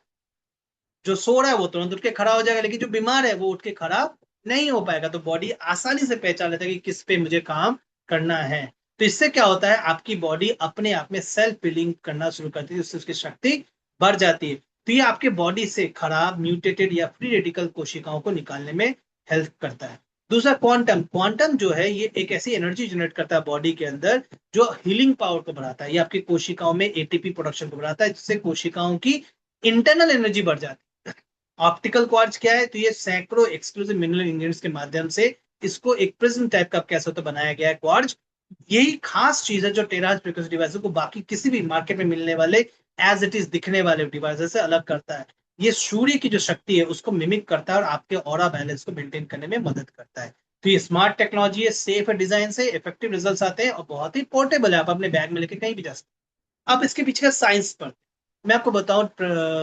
जो सो रहा है वो तुरंत उठ के खड़ा हो जाएगा, लेकिन जो बीमार है वो उठ के खड़ा नहीं हो पाएगा। तो बॉडी आसानी से पहचान लेता है कि किस पे मुझे काम करना है। तो इससे क्या होता है, आपकी बॉडी अपने आप में सेल्फ हीलिंग करना शुरू करती है, उससे उसकी शक्ति बढ़ जाती है। तो ये आपके बॉडी से खराब म्यूटेटेड या फ्री रेडिकल कोशिकाओं को निकालने में हेल्प करता है। दूसरा क्वांटम, क्वांटम जो है ये एक ऐसी एनर्जी जनरेट करता है बॉडी के अंदर जो हीलिंग पावर को बढ़ाता है। ये आपकी कोशिकाओं में एटीपी प्रोडक्शन को बढ़ाता है, जिससे कोशिकाओं की इंटरनल एनर्जी बढ़ जाती है। ऑप्टिकल क्वार्ट्ज क्या है, तो ये सैकड़ों एक्सक्लूसिव मिनरल इंग्रेडिएंट्स के माध्यम से इसको एक प्रिज्म टाइप का, आप कह सकते हो, बनाया गया है क्वार्ट्ज। यही खास चीज है जो टेराज फ्रीक्वेंसी डिवाइस को बाकी किसी भी मार्केट में मिलने वाले एज इट इज दिखने वाले डिवाइस से अलग करता है। ये सूर्य की जो शक्ति है उसको मिमिक करता है और आपके ऑरा बैलेंस को मेंटेन करने में मदद करता है। तो ये स्मार्ट टेक्नोलॉजी है, सेफ है डिजाइन से, इफेक्टिव रिजल्ट्स आते हैं और बहुत ही पोर्टेबल है, आप अपने बैग में लेके कहीं भी जा सकते हैं। अब इसके पीछे का साइंस पर मैं आपको बताऊं,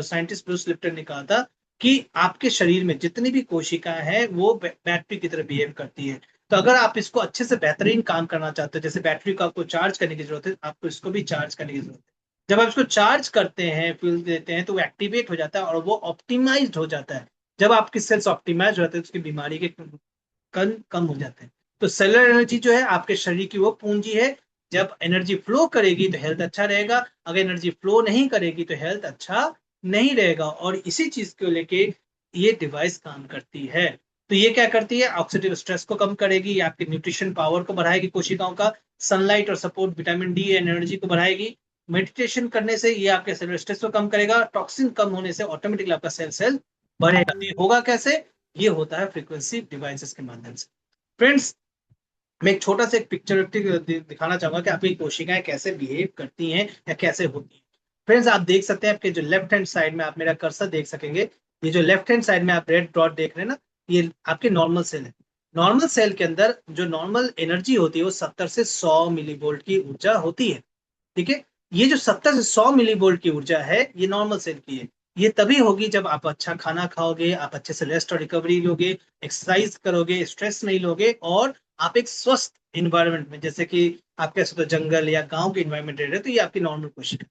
साइंटिस्ट ब्रूस लिप्टन ने कहा था कि आपके शरीर में जितनी भी कोशिकाएं हैं वो बैटरी की तरह बिहेव करती है। तो अगर आप इसको अच्छे से बेहतरीन काम करना चाहते हो, जैसे बैटरी को आपको चार्ज करने की जरूरत है, आपको इसको भी चार्ज करने की जरूरत है। जब आप इसको चार्ज करते हैं, फ्यूल देते हैं, तो वो एक्टिवेट हो जाता है और वो ऑप्टिमाइज्ड हो जाता है। जब आपकी सेल्स ऑप्टिमाइज हो जाते हैं तो उसकी बीमारी के कण कम हो जाते हैं। तो सेलुलर एनर्जी जो है आपके शरीर की वो पूंजी है। जब एनर्जी फ्लो करेगी तो हेल्थ अच्छा रहेगा, अगर एनर्जी फ्लो नहीं करेगी तो हेल्थ अच्छा नहीं रहेगा। और इसी चीज को लेके ये डिवाइस काम करती है। तो ये क्या करती है, ऑक्सीडेटिव स्ट्रेस को कम करेगी, ये आपकी न्यूट्रिशन पावर को बढ़ाएगी कोशिकाओं का, सनलाइट और सपोर्ट विटामिन डी एनर्जी को बढ़ाएगी। मेडिटेशन करने से ये आपके सेलुलर स्ट्रेस को कम करेगा, टॉक्सिन कम होने से ऑटोमेटिकली आपका सेल बढ़ेगा। तो ये होगा कैसे, ये होता है फ्रीक्वेंसी डिवाइसेस के माध्यम से। फ्रेंड्स, मैं एक छोटा सा एक पिक्चर दिखाना चाहूंगा कि आपकी कोशिकाएं कैसे बिहेव करती हैं या कैसे होती हैं। फ्रेंड्स, आप देख सकते हैं आपके जो लेफ्ट हैंड साइड में, आप मेरा कर्सर देख सकेंगे, ये जो लेफ्ट हैंड साइड में आप रेड डॉट देख रहे हैं ना, ये आपके नॉर्मल सेल है। नॉर्मल सेल के अंदर जो नॉर्मल एनर्जी होती है वो 70 से 100 मिलीवोल्ट की ऊर्जा होती है। ठीक है, ये जो 70 से 100 मिलीवोल्ट की ऊर्जा है ये नॉर्मल सेल की है। ये तभी होगी जब आप अच्छा खाना खाओगे, आप अच्छे से रेस्ट और रिकवरी लोगे, एक्सरसाइज करोगे, स्ट्रेस नहीं लोगे, और आप एक स्वस्थ इन्वायरमेंट में, जैसे कि आप कह सकते हो जंगल या गांव के इन्वायरमेंट रह रहे हो, तो ये आपकी नॉर्मल कोशिश है।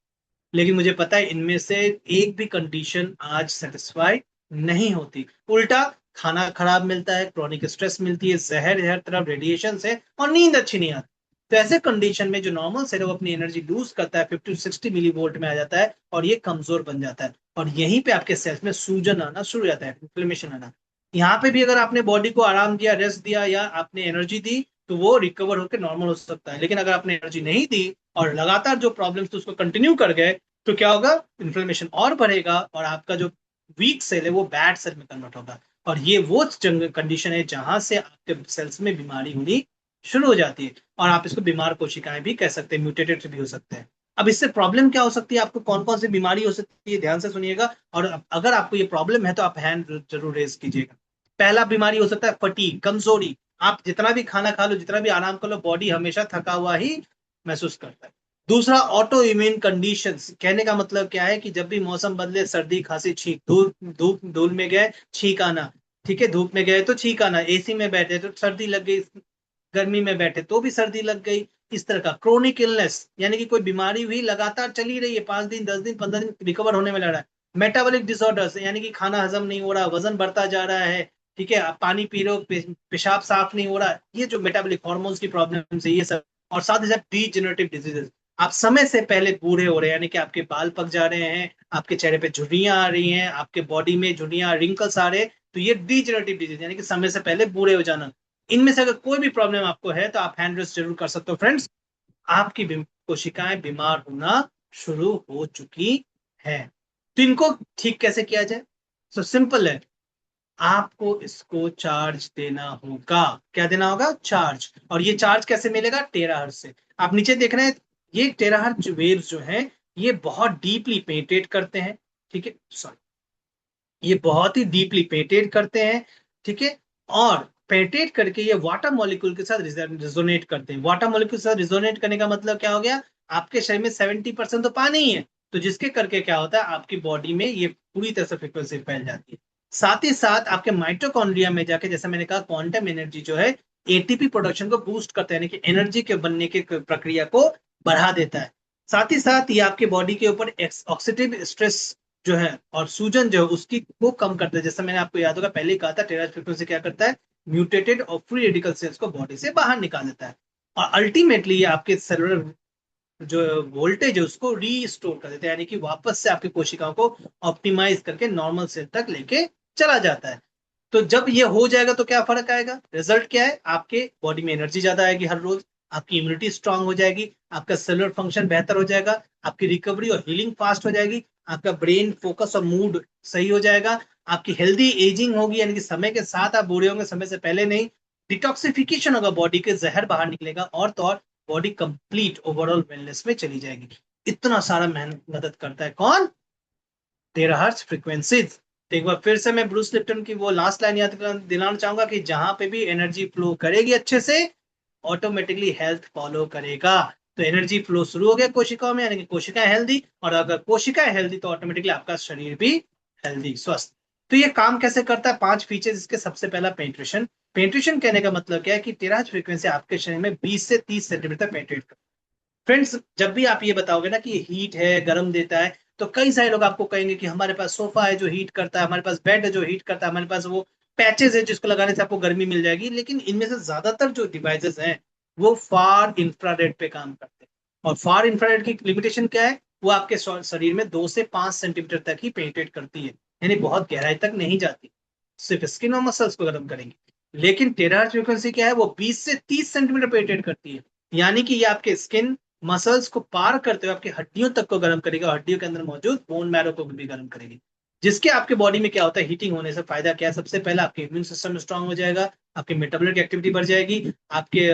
लेकिन मुझे पता है इनमें से एक भी कंडीशन आज सेटिस्फाई नहीं होती। उल्टा खाना खराब मिलता है, क्रॉनिक स्ट्रेस मिलती है, जहर हर तरफ, रेडिएशन है, और नींद अच्छी नहीं आती। तो ऐसे कंडीशन में जो नॉर्मल सेल है वो अपनी एनर्जी लूज करता है, 50 to 60 मिलीवोल्ट में आ जाता है और ये कमजोर बन जाता है। और यहीं पे आपके सेल्स में सूजन आना शुरू हो जाता है, इन्फ्लेमेशन आना। यहाँ पे भी अगर आपने बॉडी को आराम दिया, रेस्ट दिया, या आपने एनर्जी दी, तो वो रिकवर होकर नॉर्मल हो सकता है। लेकिन अगर आपने एनर्जी नहीं दी और लगातार जो प्रॉब्लम्स थे उसको कंटिन्यू कर गए, तो क्या होगा, इन्फ्लेमेशन और बढ़ेगा और आपका जो वीक सेल है वो बैड सेल में कन्वर्ट होगा। और ये वो कंडीशन है जहां से आपके सेल्स में बीमारी होनी शुरू हो जाती है। और आप इसको बीमार कोशिकाएं भी कह सकते हैं, म्यूटेटेड भी हो सकते हैं। अब इससे प्रॉब्लम क्या हो सकती है, आपको कौन कौन सी बीमारी हो सकती है, ध्यान से सुनिएगा। और अगर आपको ये प्रॉब्लम है तो आप हैंड जरूर रेज कीजिएगा। पहला बीमारी हो सकता है फटीग, कमजोरी। आप जितना भी खाना खा लो, जितना भी आराम कर लो, बॉडी हमेशा थका हुआ ही महसूस करता है। दूसरा, ऑटो इम्यून कंडीशंस। कहने का मतलब क्या है कि जब भी मौसम बदले, सर्दी खांसी छींक, धूप धूप धूल में गए छींक आना, ठीक है, धूप में गए तो छींक आना, एसी में बैठे तो सर्दी लग गई, गर्मी में बैठे तो भी सर्दी लग गई। इस तरह का क्रोनिक इलनेस, यानी कि कोई बीमारी हुई लगातार चली रही है, 5 दिन 10 दिन 15 दिन, रिकवर होने में लग रहा है, मेटाबॉलिक डिसऑर्डर्स यानी कि खाना हजम नहीं हो रहा, वजन बढ़ता जा रहा है, ठीक है, आप पानी पी रहे हो, पेशाब साफ नहीं हो रहा, ये जो मेटाबॉलिक हॉर्मोन्स की प्रॉब्लम है ये सब, और साथ ही साथ डीजेनरेटिव डिजीजेस, आप समय से पहले बूढ़े हो रहे हैं, यानी कि आपके बाल पक जा रहे हैं, आपके चेहरे पे झुर्रियां आ रही हैं, आपके बॉडी में झुर्रियां, रिंकल्स आ रहे हैं, तो ये डीजेनरेटिव डिजीज यानी कि समय से पहले बूढ़े हो जाना। इनमें से अगर कोई भी प्रॉब्लम आपको है तो आप हैंड रेस जरूर कर सकते हो फ्रेंड्स, आपकी कोशिकाएं बीमार होना शुरू हो चुकी है। तो इनको ठीक कैसे किया जाए? सो सिंपल है, आपको इसको चार्ज देना होगा। क्या देना होगा? चार्ज। और ये चार्ज कैसे मिलेगा? टेराहर्ट्ज से। आप नीचे देख रहे हैं, ये टेराहर्ट्ज वेव्स जो हैं ये बहुत डीपली पेनिट्रेट करते हैं, ठीक है, सॉरी, ये बहुत ही डीपली पेनिट्रेट करते हैं, ठीक है, और पेनिट्रेट करके ये वाटर मॉलिक्यूल के साथ रिजोनेट करते हैं। वाटर मॉलिक्यूल के साथ रिजोनेट करने का मतलब क्या हो गया? आपके शरीर में 70% तो पानी ही है, तो जिसके करके क्या होता है, आपकी बॉडी में ये पूरी तरह से फ्रिक्वेंसी फैल जाती है। साथ ही साथ आपके माइटोकॉन्ड्रिया में जाके, जैसे मैंने कहा, क्वांटम एनर्जी जो है एटीपी प्रोडक्शन को बूस्ट करता है, यानी कि एनर्जी के बनने की प्रक्रिया को बढ़ा देता है। साथ ही साथ ये आपके बॉडी के ऊपर ऑक्सीडेटिव स्ट्रेस जो है और सूजन जो है उसकी को कम करता है। जैसे मैंने आपको याद होगा पहले ही कहा था, टेरास फ्रीक्वेंसी क्या करता है? म्यूटेटेड और फ्री रेडिकल सेल्स को बॉडी से बाहर निकाल देता है, और अल्टीमेटली ये आपके सेलुलर जो वोल्टेज है उसको रीस्टोर कर देता है, यानी कि वापस से आपकी कोशिकाओं को ऑप्टिमाइज करके नॉर्मल सेल तक लेके चला जाता है। तो जब ये हो जाएगा तो क्या फर्क आएगा? रिजल्ट क्या है? आपके बॉडी में एनर्जी ज्यादा आएगी हर रोज, आपकी इम्यूनिटी स्ट्रांग हो जाएगी, आपका सेलुलर फंक्शन बेहतर हो जाएगा, आपकी रिकवरी और हीलिंग फास्ट हो जाएगी, आपका ब्रेन फोकस और मूड सही हो जाएगा, आपकी हेल्दी एजिंग होगी, यानी कि समय के साथ आप बूढ़े होंगे, समय से पहले नहीं। डिटॉक्सिफिकेशन होगा, बॉडी के जहर बाहर निकलेगा, और तो और बॉडी कंप्लीट ओवरऑल वेलनेस में चली जाएगी। इतना सारा मेहनत मदद करता है कौन? Terahertz frequencies. तो एक बार फिर से मैं ब्रूस लिप्टन की वो लास्ट लाइन याद दिलाना चाहूंगा कि जहां पे भी एनर्जी फ्लो करेगी अच्छे से, ऑटोमेटिकली हेल्थ फॉलो करेगा। तो एनर्जी फ्लो शुरू हो गया कोशिकाओं में, यानी कि कोशिकाएं हेल्दी, और अगर कोशिकाएं हेल्दी तो ऑटोमेटिकली आपका शरीर भी हेल्दी, स्वस्थ। तो ये काम कैसे करता है? 5 फीचर्स इसके। सबसे पहला पेंट्रेशन। पेंट्रेशन कहने का मतलब क्या है कि टेराहर्ट्ज फ्रीक्वेंसी आपके शरीर में 20 से 30 सेंटीमीटर पेंट्रेट करता है। फ्रेंड्स, जब भी आप ये बताओगे ना कि ये हीट है, गर्म देता है, तो कई सारे लोग आपको कहेंगे कि हमारे पास सोफा है जो हीट करता है, हमारे पास बेड है जो हीट करता है, हमारे पास वो पैचेस है जिसको लगाने से आपको गर्मी मिल जाएगी। लेकिन इनमें से ज्यादातर जो डिवाइसेस हैं वो फार इंफ्रारेड पे काम करते हैं। और फार इंफ्रारेड की लिमिटेशन क्या है? वो आपके शरीर में 2 से 5 सेंटीमीटर तक ही पेनिट्रेट करती है, यानी बहुत गहराई तक नहीं जाती, सिर्फ स्किन और मसल्स को गर्म करेंगे। लेकिन टेराहर्ट्ज फ्रीक्वेंसी क्या है? वो 20 से 30 सेंटीमीटर पेनिट्रेट करती है, यानी कि ये आपके स्किन मसल्स को पार करते हुए आपकी हड्डियों तक को गर्म करेगा, और हड्डियों के अंदर मौजूद बोन मैरो को भी गर्म करेगी। जिसके आपके बॉडी में क्या होता है? हीटिंग होने से फायदा क्या है? सबसे पहला, आपके इम्यून सिस्टम स्ट्रांग हो जाएगा, आपकी मेटाबॉलिक एक्टिविटी बढ़ जाएगी, आपके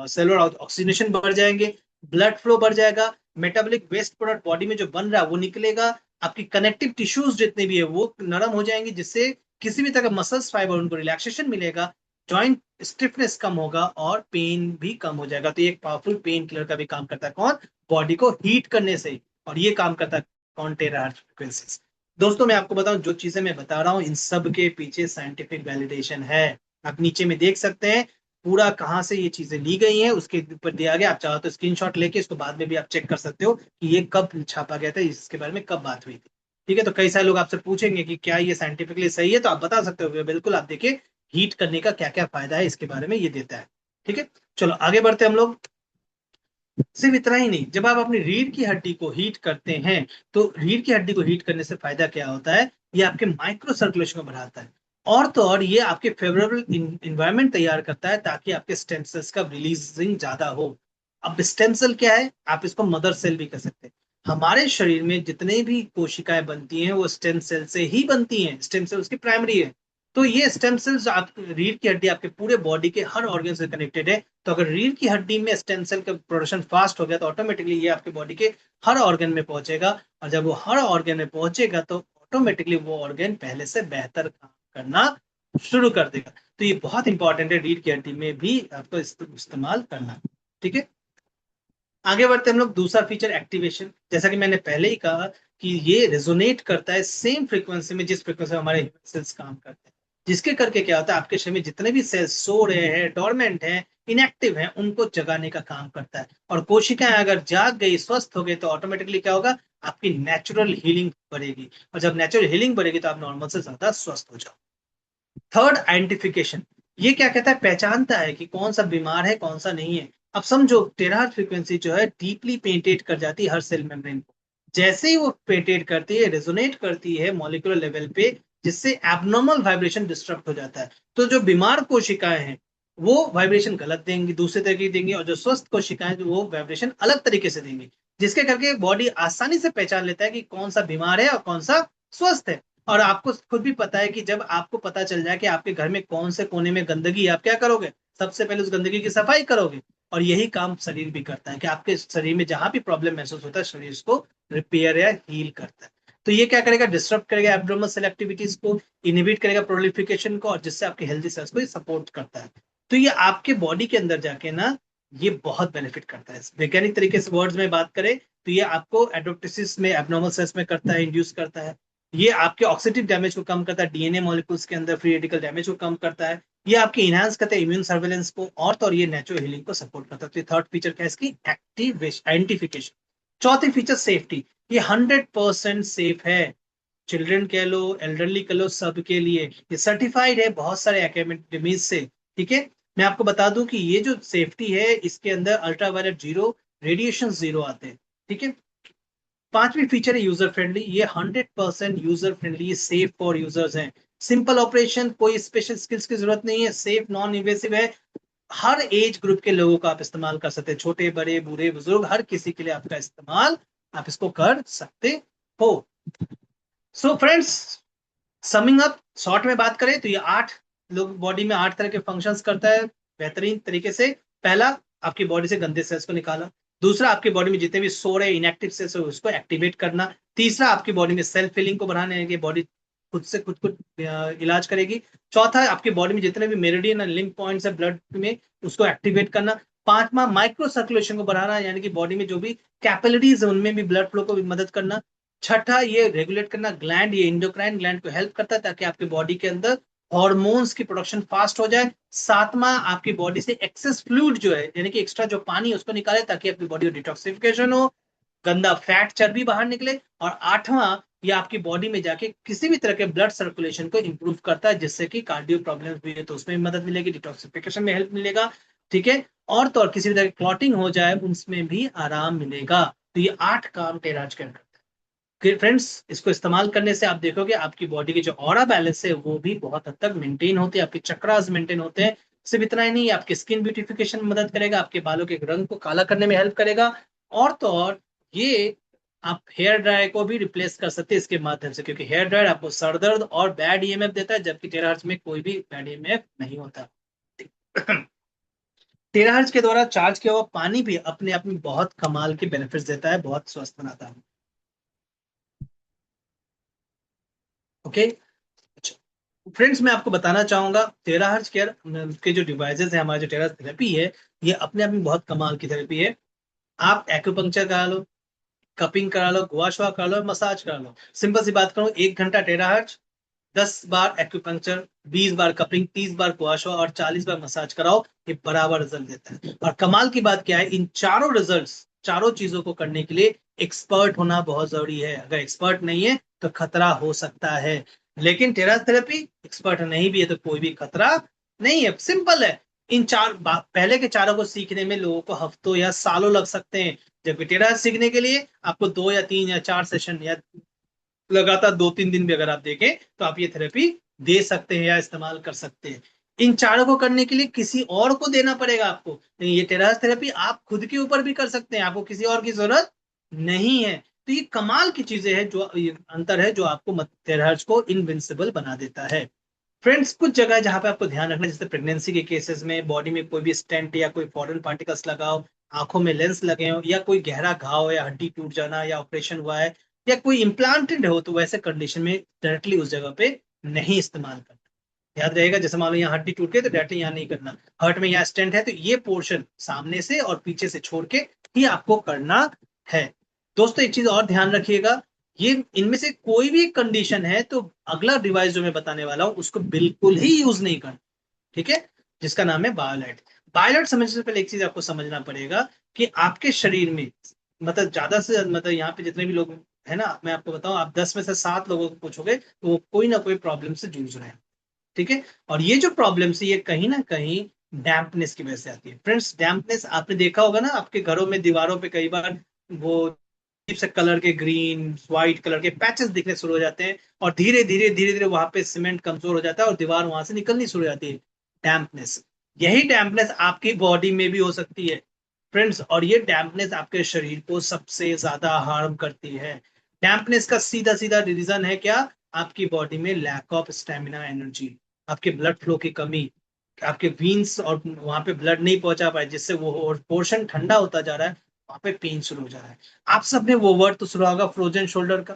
सेलुलर ऑक्सीजनेशन बढ़ जाएंगे, ब्लड फ्लो बढ़ जाएगा, मेटाबॉलिक वेस्ट प्रोडक्ट बॉडी में जो बन रहा है वो निकलेगा, आपकी कनेक्टिव टिश्यूज जितने भी है वो नरम हो जाएंगे, जिससे किसी भी तरह का मसल्स फाइबर उनको रिलैक्सेशन मिलेगा, जॉइंट स्टिफनेस कम होगा, और पेन भी कम हो जाएगा। तो ये एक पावरफुल पेन किलर का भी काम करता है कौन? बॉडी को हीट करने से। और ये काम करता है कौन? Terahertz frequencies. दोस्तों, मैं आपको बताऊं, जो चीजें मैं बता रहा हूं इन सब के पीछे साइंटिफिक वैलिडेशन है। आप नीचे में देख सकते हैं पूरा कहाँ से ये चीजें ली गई हैं, उसके ऊपर दिया गया। आप चाहो तो स्क्रीनशॉट लेके इसको बाद में भी आप चेक कर सकते हो कि ये कब छापा गया था, इसके बारे में कब बात हुई थी। ठीक है, तो कई सारे लोग आपसे पूछेंगे कि क्या ये साइंटिफिकली सही है, तो आप बता सकते हो बिल्कुल। आप देखिए हीट करने का क्या क्या फायदा है, इसके बारे में ये देता है। ठीक है, चलो आगे बढ़ते हैं हम लोग। सिर्फ इतना ही नहीं, जब आप अपनी रीढ़ की हड्डी को हीट करते हैं, तो रीढ़ की हड्डी को हीट करने से फायदा क्या होता है? ये आपके माइक्रो सर्कुलेशन को बढ़ाता है, और तो और ये आपके फेवरेबल इन्वायरमेंट तैयार करता है ताकि आपके स्टेम सेल्स का रिलीजिंग ज्यादा हो। अब स्टेम सेल क्या है? आप इसको मदर सेल भी कर सकते हैं। हमारे शरीर में जितने भी कोशिकाएं बनती हैं वो स्टेम सेल से ही बनती हैं, स्टेम सेल उसकी प्राइमरी है। तो ये स्टेम सेल्स, आप रीढ़ की हड्डी आपके पूरे बॉडी के हर ऑर्गन से कनेक्टेड है। तो अगर रीढ़ की हड्डी में स्टेम सेल का प्रोडक्शन फास्ट हो गया तो ऑटोमेटिकली ये आपके बॉडी के हर ऑर्गन में पहुंचेगा, और जब वो हर ऑर्गन में पहुंचेगा तो ऑटोमेटिकली वो ऑर्गन पहले से बेहतर काम करना शुरू कर देगा। तो ये बहुत इंपॉर्टेंट है रीढ़ की हड्डी में भी आपको इस्तेमाल करना। ठीक है, आगे बढ़ते हम लोग। दूसरा फीचर एक्टिवेशन, जैसा कि मैंने पहले ही कहा कि ये रेजोनेट करता है सेम फ्रीक्वेंसी में जिस फ्रीक्वेंसी में हमारे सेल्स काम करते हैं। जिसके करके क्या होता है, आपके शरीर में जितने भी सेल्स सो रहे हैं, डोरमेंट हैं, इनएक्टिव हैं, उनको जगाने का काम करता है। और कोशिकाएं अगर जाग गई, स्वस्थ हो गई, तो ऑटोमेटिकली क्या होगा, आपकी नेचुरल हीलिंग बढ़ेगी। और जब नेचुरल हीलिंग बढ़ेगी तो आप नॉर्मल से ज्यादा स्वस्थ हो जाओ। Third, identification. ये क्या कहता है, पहचानता है कि कौन सा बीमार है, कौन सा नहीं है। अब समझो, टेराहर्ट्ज फ्रीक्वेंसी जो है डीपली पेनिट्रेट कर जाती है हर सेल मेम्ब्रेन को। जैसे ही वो पेनिट्रेट करती है, रेजोनेट करती है मॉलिक्यूलर लेवल पे, जिससे एबनॉर्मल वाइब्रेशन डिस्टर्ब हो जाता है। तो जो बीमार कोशिकाएं हैं वो वाइब्रेशन गलत देंगी, दूसरे तरीके की देंगी, और जो स्वस्थ कोशिकाएं जो वो वाइब्रेशन अलग तरीके से देंगी, जिसके करके बॉडी आसानी से पहचान लेता है कि कौन सा बीमार है और कौन सा स्वस्थ है। और आपको खुद भी पता है कि जब आपको पता चल जाए कि आपके घर में कौन से कोने में गंदगी है, आप क्या करोगे, सबसे पहले उस गंदगी की सफाई करोगे। और यही काम शरीर भी करता है कि आपके शरीर में जहां भी प्रॉब्लम महसूस होता है, शरीर उसको रिपेयर या हील करता है। तो ये क्या करेगा, डिस्टर्ब करेगा एब्डोमिनल सेल एक्टिविटीज को, इनहिबिट करेगा प्रोलिफिकेशन को, और जिससे आपके हेल्दी सेल्स को सपोर्ट करता है। तो ये आपके बॉडी के अंदर जाके ना, ये बहुत बेनिफिट करता है। वैज्ञानिक तरीके से वर्ड्स में बात करें तो ये आपको एडोप्टोसिस में, एब्नॉर्मल सेल्स में करता है, इंड्यूस करता है। ये आपके ऑक्सीडेटिव डैमेज को कम करता है, डीएनए मॉलिक्यूल्स के अंदर फ्री रेडिकल डैमेज को कम करता है। ये आपके इनहांस करता है इम्यून सर्वेलेंस को, और तो और ये नेचुरल हीलिंग को सपोर्ट करता है। तो ये थर्ड फीचर क्या है इसकी, एक्टिवेशन, आइडेंटिफिकेशन। चौथी फीचर सेफ्टी। ये 100% सेफ है। चिल्ड्रन कह लो, एल्डरली कह लो, सबके लिए ये सर्टिफाइड है बहुत सारे एकेडमीज से। ठीक है, मैं आपको बता दूं कि ये जो सेफ्टी है, इसके अंदर अल्ट्रावायलेट जीरो, रेडिएशन जीरो आते हैं। ठीक है। पांचवी फीचर है यूजर फ्रेंडली। ये 100% user friendly, safe for users है। सिंपल ऑपरेशन, कोई स्पेशल स्किल्स की जरूरत नहीं है, सेफ नॉन इन्वेसिव है। हर एज ग्रुप के लोगों का आप इस्तेमाल कर सकते हैं, छोटे बड़े बूढ़े बुजुर्ग, हर किसी के लिए आपका इस्तेमाल, आप इसको कर सकते हो। So friends, summing up, short में बात करें तो ये 8 लोग बॉडी में 8 तरह के फंक्शंस करता है बेहतरीन तरीके से। पहला, आपकी बॉडी से गंदे सेल्स को निकाला। दूसरा, आपकी बॉडी में जितने भी सो रहे इनएक्टिव सेल्स हो उसको एक्टिवेट करना। तीसरा, आपकी बॉडी में सेल्फ फीलिंग को बढ़ाने के, बॉडी खुद से खुद को इलाज करेगी। चौथा, आपकी बॉडी में जितने भी मेरिडियन और लिंक पॉइंट्स है ब्लड में, उसको एक्टिवेट करना। पांचवा, माइक्रो सर्कुलेशन को बढ़ाना, यानी कि बॉडी में जो भी कैपिलरीज है उनमें भी ब्लड फ्लो को भी मदद करना। छठा, ये रेगुलेट करना ग्लैंड, ये इंडोक्राइन ग्लैंड को हेल्प करता है ताकि आपकी बॉडी के अंदर हॉर्मोन्स की प्रोडक्शन फास्ट हो जाए। सातवां, आपकी बॉडी से एक्सेस फ्लूइड जो है, यानी कि एक्स्ट्रा जो पानी है उसको निकाले ताकि आपकी बॉडी डिटॉक्सिफिकेशन हो, गंदा फैट चर्बी बाहर निकले। और आठवां, ये आपकी बॉडी में जाके किसी भी तरह के ब्लड सर्कुलेशन को इंप्रूव करता है, जिससे कि कार्डियो प्रॉब्लम्स भी है तो उसमें भी मदद मिलेगी, डिटॉक्सिफिकेशन में हेल्प मिलेगा। ठीक है। और तो और किसी भी तरह की क्लॉटिंग हो जाए उसमें भी आराम मिलेगा। तो ये 8 काम टेराज कर। फ्रेंड्स, इसको इस्तेमाल करने से आप देखोगे आपकी बॉडी की जो ऑरा बैलेंस है वो भी बहुत हद तक मेंटेन होते हैं, आपके चक्रास मेंटेन होते हैं। सिर्फ इतना ही नहीं, आपके स्किन ब्यूटिफिकेशन में मदद करेगा, आपके बालों के रंग को काला करने में हेल्प करेगा। और तो और ये आप हेयर ड्रायर को भी रिप्लेस कर सकते हैं इसके माध्यम से, क्योंकि हेयर ड्रायर आपको सर दर्द और बैड ईएमएफ देता है, जबकि टेराहर्ट्ज में कोई भी बैड ईएमएफ नहीं होता। टेराहर्ट्ज के द्वारा चार्ज किया हुआ पानी भी अपने आप में बहुत कमाल के बेनिफिट्स देता है, बहुत स्वस्थ बनाता है। ओके। फ्रेंड्स, मैं आपको बताना चाहूंगा टेराहर्ट्ज केयर के जो डिवाइसेस है, हमारा जो टेरा थेरेपी है, ये अपने आप में बहुत कमाल की थेरेपी है। आप एक्यूपंक्चर करा लो, कपिंग करा लो, गुआ शुआ करा लो, मसाज करा लो। सिंपल सी बात करूं, 1 घंटा टेराहर्ट्ज, 10 बार एक्यूपंक्चर, 20 बार कपिंग, 30 बार गुआ शुआ और 40 बार मसाज कराओ, ये बराबर रिजल्ट देता है। और कमाल की बात क्या है, इन चारों रिजल्ट, चारों चीजों को करने के लिए एक्सपर्ट होना बहुत जरूरी है। अगर एक्सपर्ट नहीं है तो खतरा हो सकता है, लेकिन टेरा थेरेपी एक्सपर्ट नहीं भी है तो कोई भी खतरा नहीं है। सिंपल है। इन पहले के चारों को सीखने में लोगों को हफ्तों या सालों लग सकते हैं, जबकि टेरा सीखने के लिए आपको 2 या 3 या 4 सेशन या लगातार 2-3 दिन भी अगर आप देखें तो आप ये थेरेपी दे सकते हैं या इस्तेमाल कर सकते हैं। इन चारों को करने के लिए किसी और को देना पड़ेगा आपको, लेकिन ये टेरास थेरेपी आप खुद के ऊपर भी कर सकते हैं, आपको किसी और की जरूरत नहीं है। तो ये कमाल की चीजें हैं, जो ये अंतर है जो आपको टेराहर्ट्ज को इनविंसिबल बना देता है। फ्रेंड्स, कुछ जगह जहां पे आपको ध्यान रखना है, जैसे प्रेगनेंसी के केसेस में बॉडी में कोई भी स्टेंट या कोई फॉरेन पार्टिकल्स लगाओ, आंखों में लेंस लगे हो, या कोई गहरा घाव या हड्डी टूट जाना या ऑपरेशन हुआ है, या कोई इम्प्लांटेड हो, तो वैसे कंडीशन में डायरेक्टली उस जगह पे नहीं इस्तेमाल करना। याद रहेगा, जैसे मान लो यहाँ हड्डी टूट गई तो डायरेक्टली यहाँ नहीं करना। हर्ट में यहाँ स्टेंट है तो ये पोर्शन सामने से और पीछे से छोड़ के ही आपको करना है। दोस्तों, एक चीज और ध्यान रखिएगा, ये इनमें से कोई भी एक कंडीशन है तो अगला डिवाइस जो मैं बताने वाला हूं उसको बिल्कुल ही यूज नहीं करना, ठीक है, जिसका नाम है बायोलाइट। बायोलाइट समझने से पहले एक चीज आपको समझना पड़ेगा कि आपके शरीर में मतलब ज्यादा से मतलब यहाँ पे जितने भी लोग है ना, मैं आपको बताऊं, आप 10 में से 7 लोगों को पूछोगे तो वो कोई ना कोई प्रॉब्लम से जूझ रहे हैं, ठीक है। और ये जो प्रॉब्लम है ये कहीं ना कहीं डैम्पनेस की वजह से आती है। फ्रेंड्स, डैम्पनेस आपने देखा होगा ना, आपके घरों में दीवारों पे कई बार वो अजीब से कलर के ग्रीन व्हाइट कलर के पैचेस दिखने शुरू हो जाते हैं, और धीरे धीरे वहां पे सीमेंट कमजोर हो जाता है और दीवार वहां से निकलनी शुरू हो जाती है। डैम्पनेस, यही डैम्पनेस आपकी बॉडी में भी हो सकती है फ्रेंड्स, और ये डैम्पनेस आपके शरीर को सबसे ज्यादा हार्म करती है। डैम्पनेस का सीधा सीधा रीजन है क्या? आपकी बॉडी में लैक ऑफ स्टेमिना एनर्जी, आपके ब्लड फ्लो की कमी, आपके वीन्स और वहां पे ब्लड नहीं पहुंचा पाए, जिससे वो पोर्शन ठंडा होता जा रहा है, वहां पे पेन शुरू हो जा रहा है। आप सबने वो वर्ड तो सुना होगा, फ्रोजन शोल्डर का,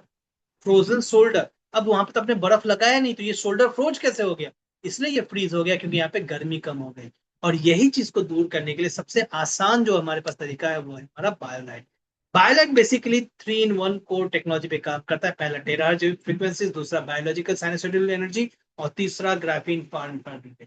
फ्रोजन शोल्डर। अब वहां पे तो आपने बर्फ लगाया नहीं, तो ये शोल्डर फ्रोज कैसे हो गया? इसलिए ये फ्रीज हो गया क्योंकि यहाँ पे गर्मी कम हो गई। और यही चीज को दूर करने के लिए सबसे आसान जो हमारे पास तरीका है वो है हमारा biolight. Biolight basically 3 in 1 core technology पे काम करता है। पहला टेराहर्ट्ज फ्रीक्वेंसी, दूसरा बायोलॉजिकल साइनसोइडल एनर्जी, और तीसरा graphene far infrared.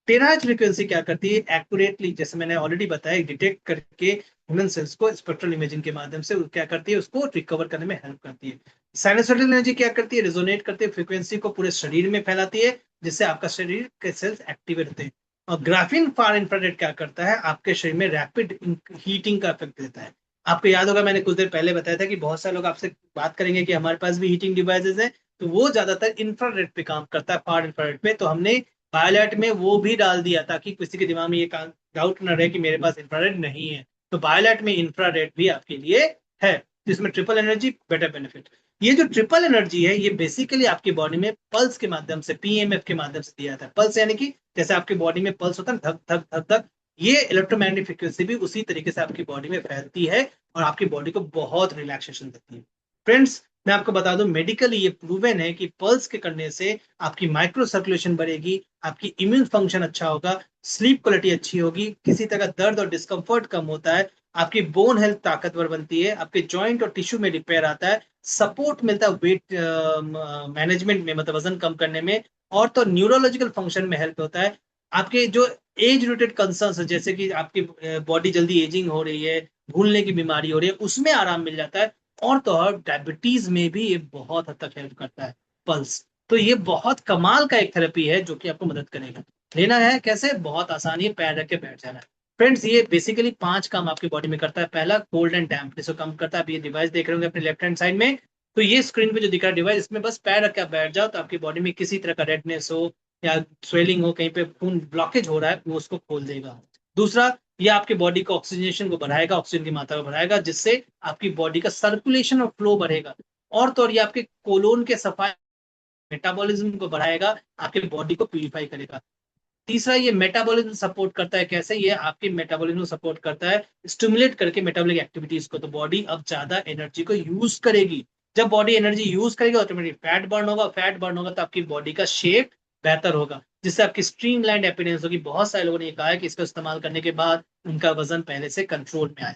Terahertz frequency क्या करती है? एक्यूरेटली, जैसे मैंने ऑलरेडी बताया, डिटेक्ट करके ह्यूमन सेल्स को स्पेक्ट्रल इमेजिंग के माध्यम से क्या करती है, उसको रिकवर करने में हेल्प करती है। साइनसोइडल एनर्जी क्या करती है? रिजोनेट करती है फ्रीक्वेंसी को पूरे शरीर में फैलाती है, जिससे आपका शरीर के सेल्स एक्टिवेट होते हैं। और ग्राफीन फार इंफ्रारेड क्या करता है? आपके शरीर में रैपिड हीटिंग का इफेक्ट देता है। आपको याद होगा मैंने कुछ देर पहले बताया था कि बहुत सारे लोग आपसे बात करेंगे कि हमारे पास भी हीटिंग डिवाइसेस है, तो वो ज्यादातर इंफ्रारेड पे काम करता है, फार इंफ्रारेड पे। तो हमने पायलट में वो भी डाल दिया ताकि किसी के दिमाग में ये डाउट न रहे कि मेरे पास इंफ्रारेड नहीं है। तो पायलट में इंफ्रारेड भी आपके लिए है, जिसमें ट्रिपल एनर्जी, बेटर बेनिफिट। ये जो ट्रिपल एनर्जी है ये बेसिकली आपकी बॉडी में पल्स के माध्यम से, पीएमएफ के माध्यम से दिया जाता है। पल्स यानी कि जैसे आपकी बॉडी में पल्स होता है धक धक धक धक, ये इलेक्ट्रोमैग्नेटिक फ्रिक्वेंसी भी उसी तरीके से आपकी बॉडी में फैलती है और आपकी बॉडी को बहुत रिलैक्सेशन देती है। फ्रेंड्स, मैं आपको बता दूं, मेडिकली ये प्रूवन है कि पल्स के करने से आपकी माइक्रो सर्कुलेशन बढ़ेगी, आपकी इम्यून फंक्शन अच्छा होगा, स्लीप क्वालिटी अच्छी होगी, किसी तरह का दर्द और डिस्कम्फर्ट कम होता है, आपकी बोन हेल्थ ताकतवर बनती है, आपके जॉइंट और टिश्यू में रिपेयर आता है, सपोर्ट मिलता है वेट मैनेजमेंट में, मतलब वजन कम करने में, और तो न्यूरोलॉजिकल फंक्शन में हेल्प होता है। आपके जो एज रिलेटेड कंसर्न्स है, जैसे कि आपकी बॉडी जल्दी एजिंग हो रही है, भूलने की बीमारी हो रही है, उसमें आराम मिल जाता है। और तो और डायबिटीज में भी ये बहुत हद तक हेल्प करता है पल्स। तो ये बहुत कमाल का एक थेरेपी है जो कि आपको मदद करेगा। लेना है कैसे? बहुत आसानी है, पैर रख के बैठ जाना है। फ्रेंड्स, ये बेसिकली 5 काम आपकी बॉडी में करता है। पहला, कोल्ड एंड डैम्पनेस को कम करता है। आप ये डिवाइस देख रहे होंगे अपने लेफ्ट हैंड साइड में, तो ये स्क्रीन पे जो दिख रहा है डिवाइस, इसमें बस पैर रख के आप बैठ जाओ तो आपकी बॉडी में किसी तरह का रेडनेस हो या स्वेलिंग हो, कहीं पे खून ब्लॉकेज हो रहा है, वो उसको खोल देगा। दूसरा, ये आपकी बॉडी को ऑक्सीजनेशन को बढ़ाएगा, ऑक्सीजन की मात्रा को बढ़ाएगा, जिससे आपकी बॉडी का सर्कुलेशन और फ्लो बढ़ेगा। और तो और ये आपके कोलोन के सफाई, मेटाबॉलिज्म को बढ़ाएगा, आपके बॉडी को प्यूरिफाई करेगा। तीसरा, ये मेटाबॉलिज्म सपोर्ट करता है। कैसे? ये आपके मेटाबॉलिज्म सपोर्ट करता है स्टिमुलेट करके मेटाबॉलिक एक्टिविटीज को, तो बॉडी अब ज्यादा एनर्जी को यूज करेगी। जब बॉडी एनर्जी यूज करेगी ऑटोमेटिक फैट बर्न होगा, फैट बर्न होगा तो आपकी बॉडी का शेप बेहतर होगा, जिससे आपकी स्ट्रीमलाइन अपीयरेंस होगी। बहुत सारे लोगों ने कहा है कि इसका इस्तेमाल करने के बाद उनका वजन पहले से कंट्रोल में आया,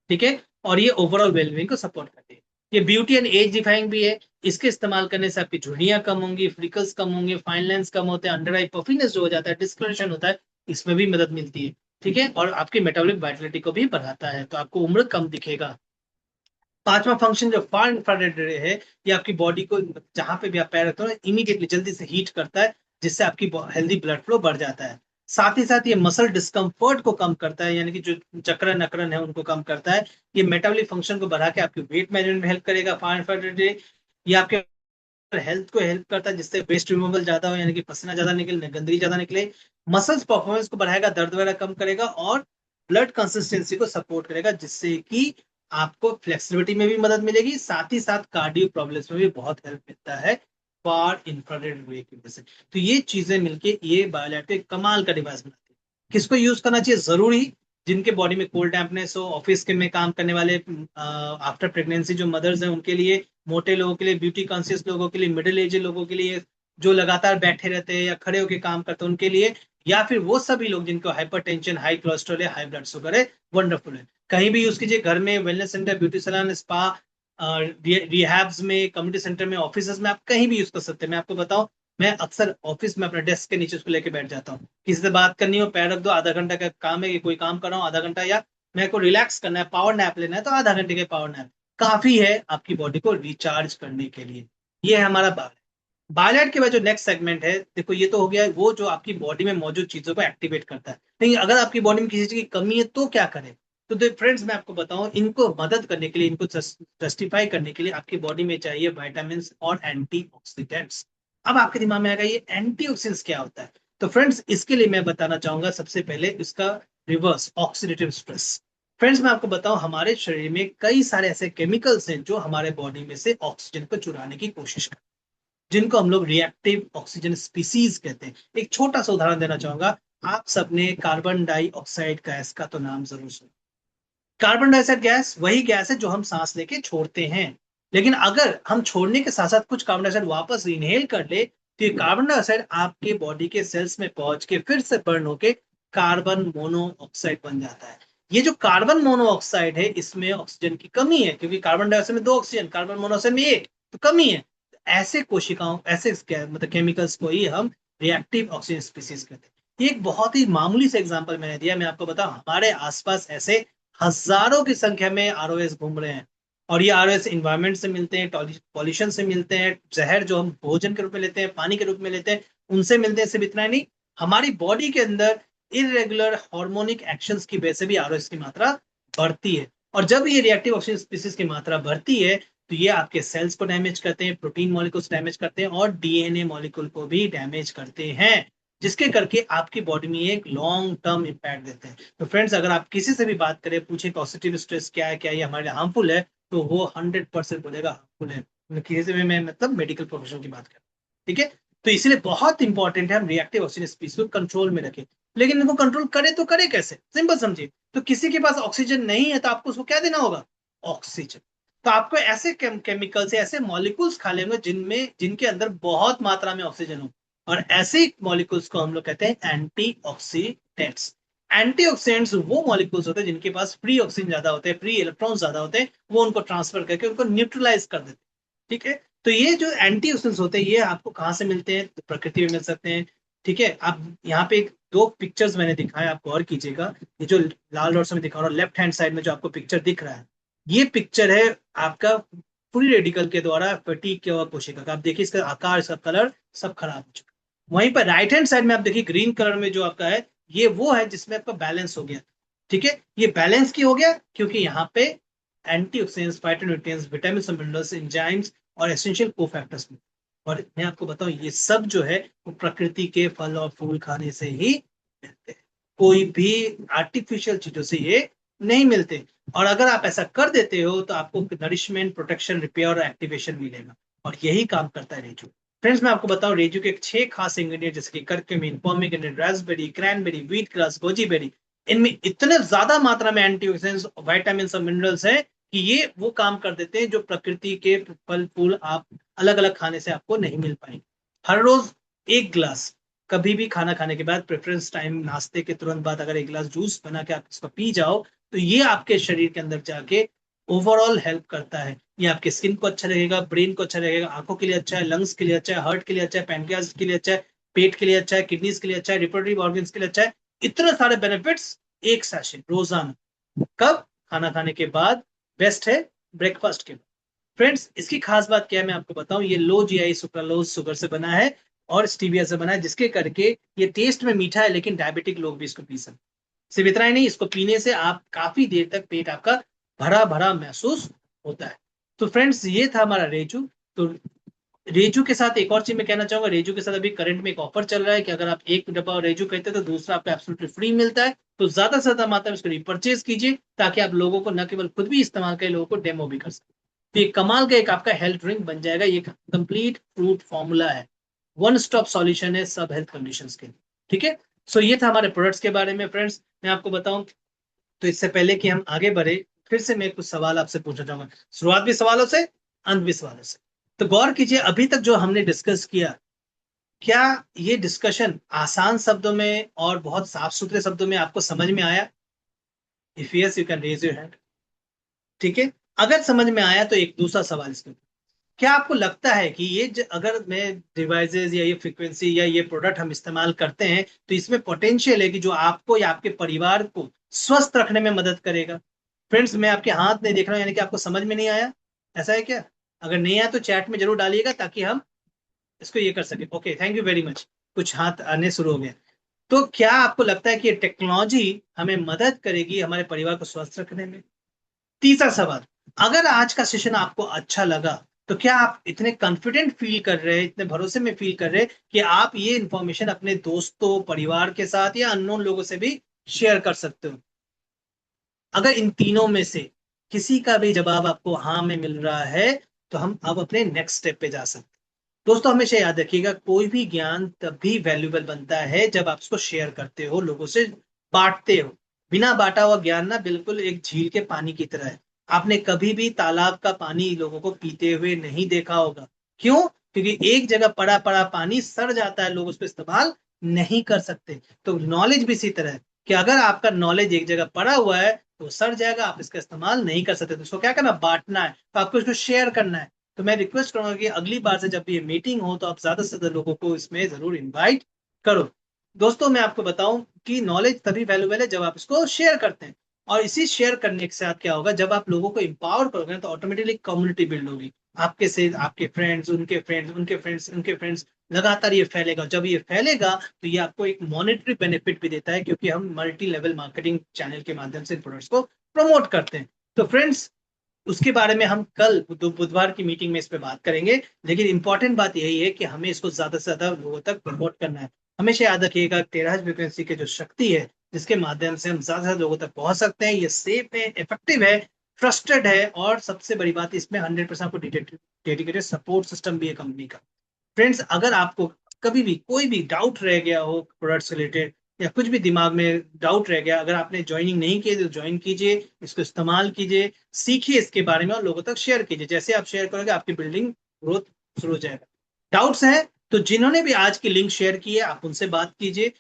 ठीक है। और ये ओवरऑल वेलबींग को सपोर्ट करती है। ये ब्यूटी एंड एज डिफाइंग भी है। इसके इस्तेमाल करने से आपकी झुर्रियां कम होंगी, फ्रिकल्स कम होंगे, फाइन लाइंस कम होते हैं, अंडर आई पफिनेस जो हो जाता है, डिस्कलरेशन होता है, इसमें भी मदद मिलती है, ठीक है। और आपकी मेटाबॉलिक वाइटलिटी को भी बढ़ाता है, तो आपको उम्र कम दिखेगा। पांचवा फंक्शन जो फार इंफ्रारेड रे है, ये आपकी बॉडी को जहां पे भी आप पैर रखते हो इमीडिएटली जल्दी से हीट करता है, जिससे आपकी हेल्दी ब्लड फ्लो बढ़ जाता है। साथ ही साथ ये मसल डिस्कम्फर्ट को कम करता है, यानी कि जो चक्रन अकरन है उनको कम करता है। ये मेटाबॉलिक फंक्शन को बढ़ा के आपके वेट मैनेजमेंट में हेल्प करेगा। फार इंफ्रारेड रे ये आपके हेल्थ को हेल्प करता है, जिससे वेस्ट रिमूवल ज्यादा हो, यानी कि पसीना ज्यादा निकले, गंदगी ज्यादा निकले। मसल्स परफॉर्मेंस को बढ़ाएगा, दर्द वगैरह कम करेगा, और ब्लड कंसिस्टेंसी को सपोर्ट करेगा, जिससे कि आपको फ्लेक्सिबिलिटी में भी मदद मिलेगी, साथ ही साथ कार्डियो प्रॉब्लम्स में भी बहुत हेल्प मिलता है फार इंफ्रारेड रे की वजह से। तो ये चीजें मिलके ये बायोलाइट के कमाल का डिवाइस बनाती है। किसको यूज करना चाहिए? जरूरी जिनके बॉडी में कोल्ड डैम्पनेस हो, ऑफिस के में काम करने वाले, आफ्टर प्रेगनेंसी जो मदर्स हैं उनके लिए, मोटे लोगों के लिए, ब्यूटी कॉन्शियस लोगों के लिए, मिडिल एज लोगों के लिए, जो लगातार बैठे रहते हैं या खड़े होकर काम करते हैं उनके लिए, या फिर वो सभी लोग जिनको हाइपरटेंशन, हाई कोलेस्ट्रॉल है, हाई ब्लड शुगर है, वंडरफुल है। कहीं भी यूज कीजिए, घर में, wellness centre, beauty salon, spa, rehabs में, कम्युनिटी सेंटर में, ऑफिस में, आप कहीं भी यूज कर सकते हैं। मैं आपको बताऊं, मैं अक्सर ऑफिस में अपने डेस्क के नीचे उसको लेके बैठ जाता हूँ। किसी से बात करनी हो, पैर रख दो, आधा घंटा का काम है कि कोई काम कर रहा हूँ आधा घंटा, या मेरे को रिलैक्स करना है, पावर नैप लेना है, तो आधा घंटे के पावर नैप काफी है आपकी बॉडी को रिचार्ज करने के लिए। ये है हमारा बायलाइट के बाद जो नेक्स्ट सेगमेंट है, देखो ये तो हो गया वो जो आपकी बॉडी में मौजूद चीजों को एक्टिवेट करता है। लेकिन अगर आपकी बॉडी में किसी चीज की कमी है तो क्या करें? तो फ्रेंड्स मैं आपको बताऊं, इनको मदद करने के लिए, इनको जस्टिफाई करने के लिए आपकी बॉडी में चाहिए विटामिन और एंटीऑक्सीडेंट्स। अब आपके दिमाग में आएगा ये एंटीऑक्सीडेंट्स क्या होता है? तो फ्रेंड्स इसके लिए मैं बताना चाहूंगा सबसे पहले इसका रिवर्स ऑक्सीडेटिव स्ट्रेस। फ्रेंड्स मैं आपको बताऊं, हमारे शरीर में कई सारे ऐसे केमिकल्स हैं जो हमारे बॉडी में से ऑक्सीजन को चुराने की कोशिश करते हैं, जिनको हम लोग रिएक्टिव ऑक्सीजन स्पीसीज कहते हैं। एक छोटा सा उदाहरण देना चाहूंगा। आप सबने कार्बन डाइऑक्साइड गैस का तो नाम जरूर सुना। कार्बन डाइऑक्साइड गैस वही गैस है जो हम सांस लेके छोड़ते हैं। लेकिन अगर हम छोड़ने के साथ साथ कुछ कार्बन डाइऑक्साइड वापस इनहेल कर ले, तो ये कार्बन डाइऑक्साइड आपके बॉडी के सेल्स में पहुंच के फिर से बर्न होके कार्बन मोनोऑक्साइड बन जाता है। ये जो कार्बन मोनोऑक्साइड है, इसमें ऑक्सीजन की कमी है, क्योंकि कार्बन डाइऑक्साइड में दो ऑक्सीजन, कार्बन मोनोऑक्साइड में एक, तो कमी है। ऐसे कोशिकाओं, ऐसे मतलब केमिकल्स को ही हम रिएक्टिव ऑक्सीजन स्पीसीज कहते हैं। ये एक बहुत ही मामूली से एग्जांपल मैंने दिया। मैं आपको बताऊं, हमारे आसपास ऐसे हजारों की संख्या में आरओएस घूम रहे हैं। और ये आरओएस इन्वायरमेंट से मिलते हैं, पॉल्यूशन से मिलते हैं, जहर जो हम भोजन के रूप में लेते हैं, पानी के रूप में लेते हैं, उनसे मिलते हैं। सिर्फ इतना ही नहीं, हमारी बॉडी के अंदर इरेगुलर हार्मोनिक एक्शंस की वजह से भी आरओएस की मात्रा बढ़ती है। और जब ये रिएक्टिव ऑक्सीजन स्पीसीज की मात्रा बढ़ती है, तो ये आपके सेल्स को डैमेज करते हैं, प्रोटीन मॉलिक्यूल्स डैमेज करते हैं, और डीएनए मॉलिक्यूल को भी डैमेज करते हैं, जिसके करके आपकी बॉडी में एक लॉन्ग टर्म इम्पैक्ट देते हैं। तो फ्रेंड्स अगर आप किसी से भी बात करें, पूछे पॉजिटिव स्ट्रेस क्या है, क्या ये हमारे लिए हार्मफुल है, तो वो 100% बोलेगा हार्मफुल है। किसी से भी मैं मतलब मेडिकल प्रोफेशन की बात करें, ठीक है। तो इसलिए बहुत इंपॉर्टेंट है हम रिएक्टिव ऑक्सीजन स्पीसीज को कंट्रोल में रखें। लेकिन इनको कंट्रोल करे तो करे कैसे? सिंपल समझिए, तो किसी के पास ऑक्सीजन नहीं है तो आपको उसको क्या देना होगा? ऑक्सीजन। तो आपको ऐसे केमिकल्स या ऐसे मॉलिक्यूल्स खा लेंगे जिनमें जिनके अंदर बहुत मात्रा में ऑक्सीजन हो। और ऐसे मॉलिक्यूल्स को हम लोग कहते हैं एंटीऑक्सीडेंट्स। एंटीऑक्सीडेंट्स वो मॉलिक्यूल्स होते हैं जिनके पास फ्री ऑक्सीजन ज्यादा होते हैं, फ्री इलेक्ट्रॉन ज्यादा होते हैं, वो उनको ट्रांसफर करके उनको न्यूट्रलाइज कर देते हैं, ठीक है। तो ये जो एंटीऑक्सीडेंट्स होते हैं, ये आपको कहाँ से मिलते हैं? तो प्रकृति में मिल सकते हैं, ठीक है। आप यहाँ पे दो पिक्चर्स मैंने दिखाया, आप गौर कीजिएगा। ये जो लाल डॉट से मैं दिखा रहा हूँ, लेफ्ट हैंड साइड में जो आपको पिक्चर दिख रहा है, ये पिक्चर है आपका फ्री रेडिकल के द्वारा फटीग किया हुआ कोशिका का। आप देखिए इसका आकार, इसका कलर सब खराब हो चुका है। वहीं पर राइट हैंड साइड में आप देखिए ग्रीन कलर में जो आपका है, ये वो है जिसमें आपका बैलेंस हो गया, ठीक है। ये बैलेंस क्यों हो गया? क्योंकि यहाँ पे एंटीऑक्सीडेंट्स, फाइटोन्यूट्रिएंट्स, विटामिन और मिनरल्स, एंजाइम्स और एसेंशियल कोफैक्टर्स में। और मैं आपको बताऊं, ये सब जो है वो प्रकृति के फल और फूल खाने से ही मिलते हैं। कोई भी आर्टिफिशियल चीजों से ये नहीं मिलते। और अगर आप ऐसा कर देते हो तो आपको नरिशमेंट, प्रोटेक्शन, रिपेयर और एक्टिवेशन मिलेगा। और यही काम करता है रेजू। फ्रेंड्स मैं आपको बताऊं, रेजू के 6 खास इंग्रेडिएंट जैसे कि curcumin, pomegranate, raspberry, cranberry, wheatgrass, goji berry, इनमें इतने ज्यादा मात्रा में एंटीऑक्सीडेंट्स, विटामिन और मिनरल्स हैं कि ये वो काम कर देते हैं जो प्रकृति के फल फूल आप अलग अलग खाने से आपको नहीं मिल पाएंगे। हर रोज एक ग्लास, कभी भी खाना खाने के बाद, प्रेफरेंस टाइम नाश्ते के तुरंत बाद, अगर एक गिलास जूस बना के आप इसको पी जाओ, तो ये आपके शरीर के अंदर जाके ओवरऑल हेल्प करता है। ये आपके स्किन को अच्छा रहेगा, ब्रेन को अच्छा रहेगा, आंखों के लिए अच्छा है, लंग्स के लिए अच्छा है, हार्ट के लिए अच्छा है, पैनक्रियाज के लिए अच्छा है, पेट के लिए अच्छा है, किडनीज के लिए अच्छा है, रिप्रोडक्टिव ऑर्गन्स के लिए अच्छा है। इतने सारे बेनिफिट्स एक सैशे रोजाना। कब? खाना खाने के बाद। बेस्ट है ब्रेकफास्ट के बाद। फ्रेंड्स इसकी खास बात क्या है मैं आपको बताऊं, ये लो जीआई सुक्रालोज शुगर से बना है और स्टीविया से बना है, जिसके करके ये टेस्ट में मीठा है, लेकिन डायबिटिक लोग भी इसको पी सकते हैं। सिर्फ इतना ही नहीं, इसको पीने से आप काफी देर तक पेट आपका भरा भरा महसूस होता है। तो फ्रेंड्स ये था हमारा रेजू। तो रेजू के साथ एक और चीज मैं कहना चाहूंगा, रेजू के साथ अभी करंट में एक ऑफर चल रहा है कि अगर आप एक डब्बा रेजू कहते हैं तो दूसरा आपको एब्सोल्युटली फ्री मिलता है। तो ज्यादा से ज्यादा मात्रा में इसको रिपर्चेज कीजिए, ताकि आप लोगों को न केवल खुद भी इस्तेमाल करें, लोगों को डेमो भी कर सकें। तो ये कमाल का एक आपका हेल्थ ड्रिंक बन जाएगा। ये कंप्लीट फ्रूट फॉर्मूला है, वन स्टॉप सॉल्यूशन है सब हेल्थ कंडीशंस के लिए, ठीक है। सो ये था हमारे प्रोडक्ट्स के बारे में। फ्रेंड्स मैं आपको बताऊं, तो इससे पहले कि हम आगे बढ़े, फिर से मैं कुछ सवाल आपसे पूछना चाहूंगा। शुरुआत भी सवालों से, अंत भी सवालों से। तो गौर कीजिए, अभी तक जो हमने डिस्कस किया, क्या ये डिस्कशन आसान शब्दों में और बहुत साफ सुथरे शब्दों में आपको समझ में आया? If yes you can raise your hand, ठीक है। अगर समझ में आया तो एक दूसरा सवाल इसमें, क्या आपको लगता है कि ये अगर मैं डिवाइसेस या ये फ्रीक्वेंसी या ये प्रोडक्ट हम इस्तेमाल करते हैं तो इसमें पोटेंशियल है कि जो आपको या आपके परिवार को स्वस्थ रखने में मदद करेगा? फ्रेंड्स, मैं आपके हाथ नहीं देख रहा हूं, यानी कि आपको समझ में नहीं आया, ऐसा है क्या? अगर नहीं आया तो चैट में जरूर डालिएगा ताकि हम इसको ये कर सके। Okay, thank you very much. कुछ हाथ आने शुरू हो गए। तो क्या आपको लगता है कि ये टेक्नोलॉजी हमें मदद करेगी हमारे परिवार को स्वस्थ रखने में? तीसरा सवाल, अगर आज का सेशन आपको अच्छा लगा तो क्या आप इतने कॉन्फिडेंट फील कर रहे हैं, इतने भरोसे में फील कर रहे हैं कि आप ये इंफॉर्मेशन अपने दोस्तों, परिवार के साथ या अननोन लोगों से भी शेयर कर सकते हो? अगर इन तीनों में से किसी का भी जवाब आपको हाँ में मिल रहा है तो हम अब अपने नेक्स्ट स्टेप पे जा सकते हैं। दोस्तों, हमेशा याद रखिएगा, कोई भी ज्ञान तभी वैल्यूएबल बनता है जब आप उसको शेयर करते हो, लोगों से बांटते हो। बिना बांटा हुआ ज्ञान ना बिल्कुल एक झील के पानी की तरह है। आपने कभी भी तालाब का पानी लोगों को पीते हुए नहीं देखा होगा। क्यों? क्योंकि एक जगह पड़ा पड़ा पानी सड़ जाता है, लोग उसको इस्तेमाल नहीं कर सकते। तो नॉलेज भी इसी तरह है कि अगर आपका नॉलेज एक जगह पड़ा हुआ है तो सड़ जाएगा, आप इसका इस्तेमाल नहीं कर सकते। तो उसको क्या करना, बांटना है, तो आपको इसको शेयर करना है। तो मैं रिक्वेस्ट करूंगा कि अगली बार से जब भी ये मीटिंग हो तो आप ज्यादा से ज्यादा लोगों को इसमें जरूर इनवाइट करो। दोस्तों, मैं आपको बताऊं कि नॉलेज तभी वैल्यूबल है जब आप इसको शेयर करते हैं। और इसी शेयर करने के साथ क्या होगा, जब आप लोगों को एम्पावर करोगे ना, तो ऑटोमेटिकली कम्युनिटी बिल्ड होगी। आपके से आपके फ्रेंड्स, उनके फ्रेंड्स, उनके फ्रेंड्स, उनके फ्रेंड्स, लगातार ये फैलेगा। जब ये फैलेगा तो ये आपको एक मॉनेटरी बेनिफिट भी देता है, क्योंकि हम मल्टी लेवल मार्केटिंग चैनल के माध्यम से प्रोडक्ट्स को प्रमोट करते हैं। तो फ्रेंड्स, उसके बारे में हम कल बुधवार की मीटिंग में इस पे बात करेंगे। लेकिन इंपॉर्टेंट बात यही है कि हमें इसको ज्यादा से ज्यादा लोगों तक प्रमोट करना है। हमेशा याद रखिएगा, 13 फ्रीक्वेंसी की जो शक्ति है, जिसके माध्यम से हम ज्यादा से ज्यादा लोगों तक पहुंच सकते हैं, ये सेफ है, इफेक्टिव है, ट्रस्टेड है, और सबसे बड़ी बात इसमें 100% आपको डेडिकेटेड सपोर्ट सिस्टम भी है कंपनी का। फ्रेंड्स, अगर आपको कभी भी कोई भी डाउट रह गया हो प्रोडक्ट्स रिलेटेड, या कुछ भी दिमाग में डाउट रह गया, अगर आपने ज्वाइनिंग नहीं की तो ज्वाइन कीजिए, इसको इस्तेमाल कीजिए, सीखिए इसके बारे में और लोगों तक शेयर कीजिए। जैसे आप शेयर करोगे आपकी बिल्डिंग ग्रोथ शुरू हो जाएगा। डाउट्स हैं तो जिन्होंने भी आज की लिंक शेयर की है आप उनसे बात कीजिए,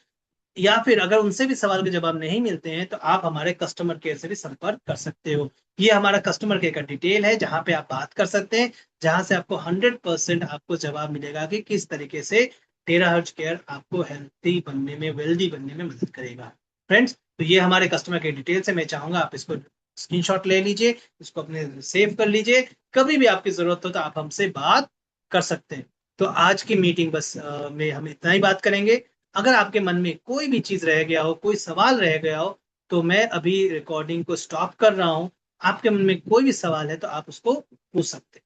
या फिर अगर उनसे भी सवाल के जवाब नहीं मिलते हैं तो आप हमारे कस्टमर केयर से भी संपर्क कर सकते हो। ये हमारा कस्टमर केयर का डिटेल है जहां पे आप बात कर सकते हैं, जहां से आपको 100% आपको जवाब मिलेगा कि किस तरीके से टेराहर्ट्ज केयर आपको हेल्थी बनने में, वेल्दी बनने में मदद करेगा। फ्रेंड्स, तो ये हमारे कस्टमर केयर डिटेल्स है। मैं चाहूंगा आप इसको स्क्रीनशॉट ले लीजिए, इसको अपने सेव कर लीजिए, कभी भी आपकी जरूरत हो तो आप हमसे बात कर सकते हैं। तो आज की मीटिंग बस में हम इतना ही बात करेंगे। अगर आपके मन में कोई भी चीज रह गया हो, कोई सवाल रह गया हो, तो मैं अभी रिकॉर्डिंग को स्टॉप कर रहा हूं। आपके मन में कोई भी सवाल है तो आप उसको पूछ सकते हैं।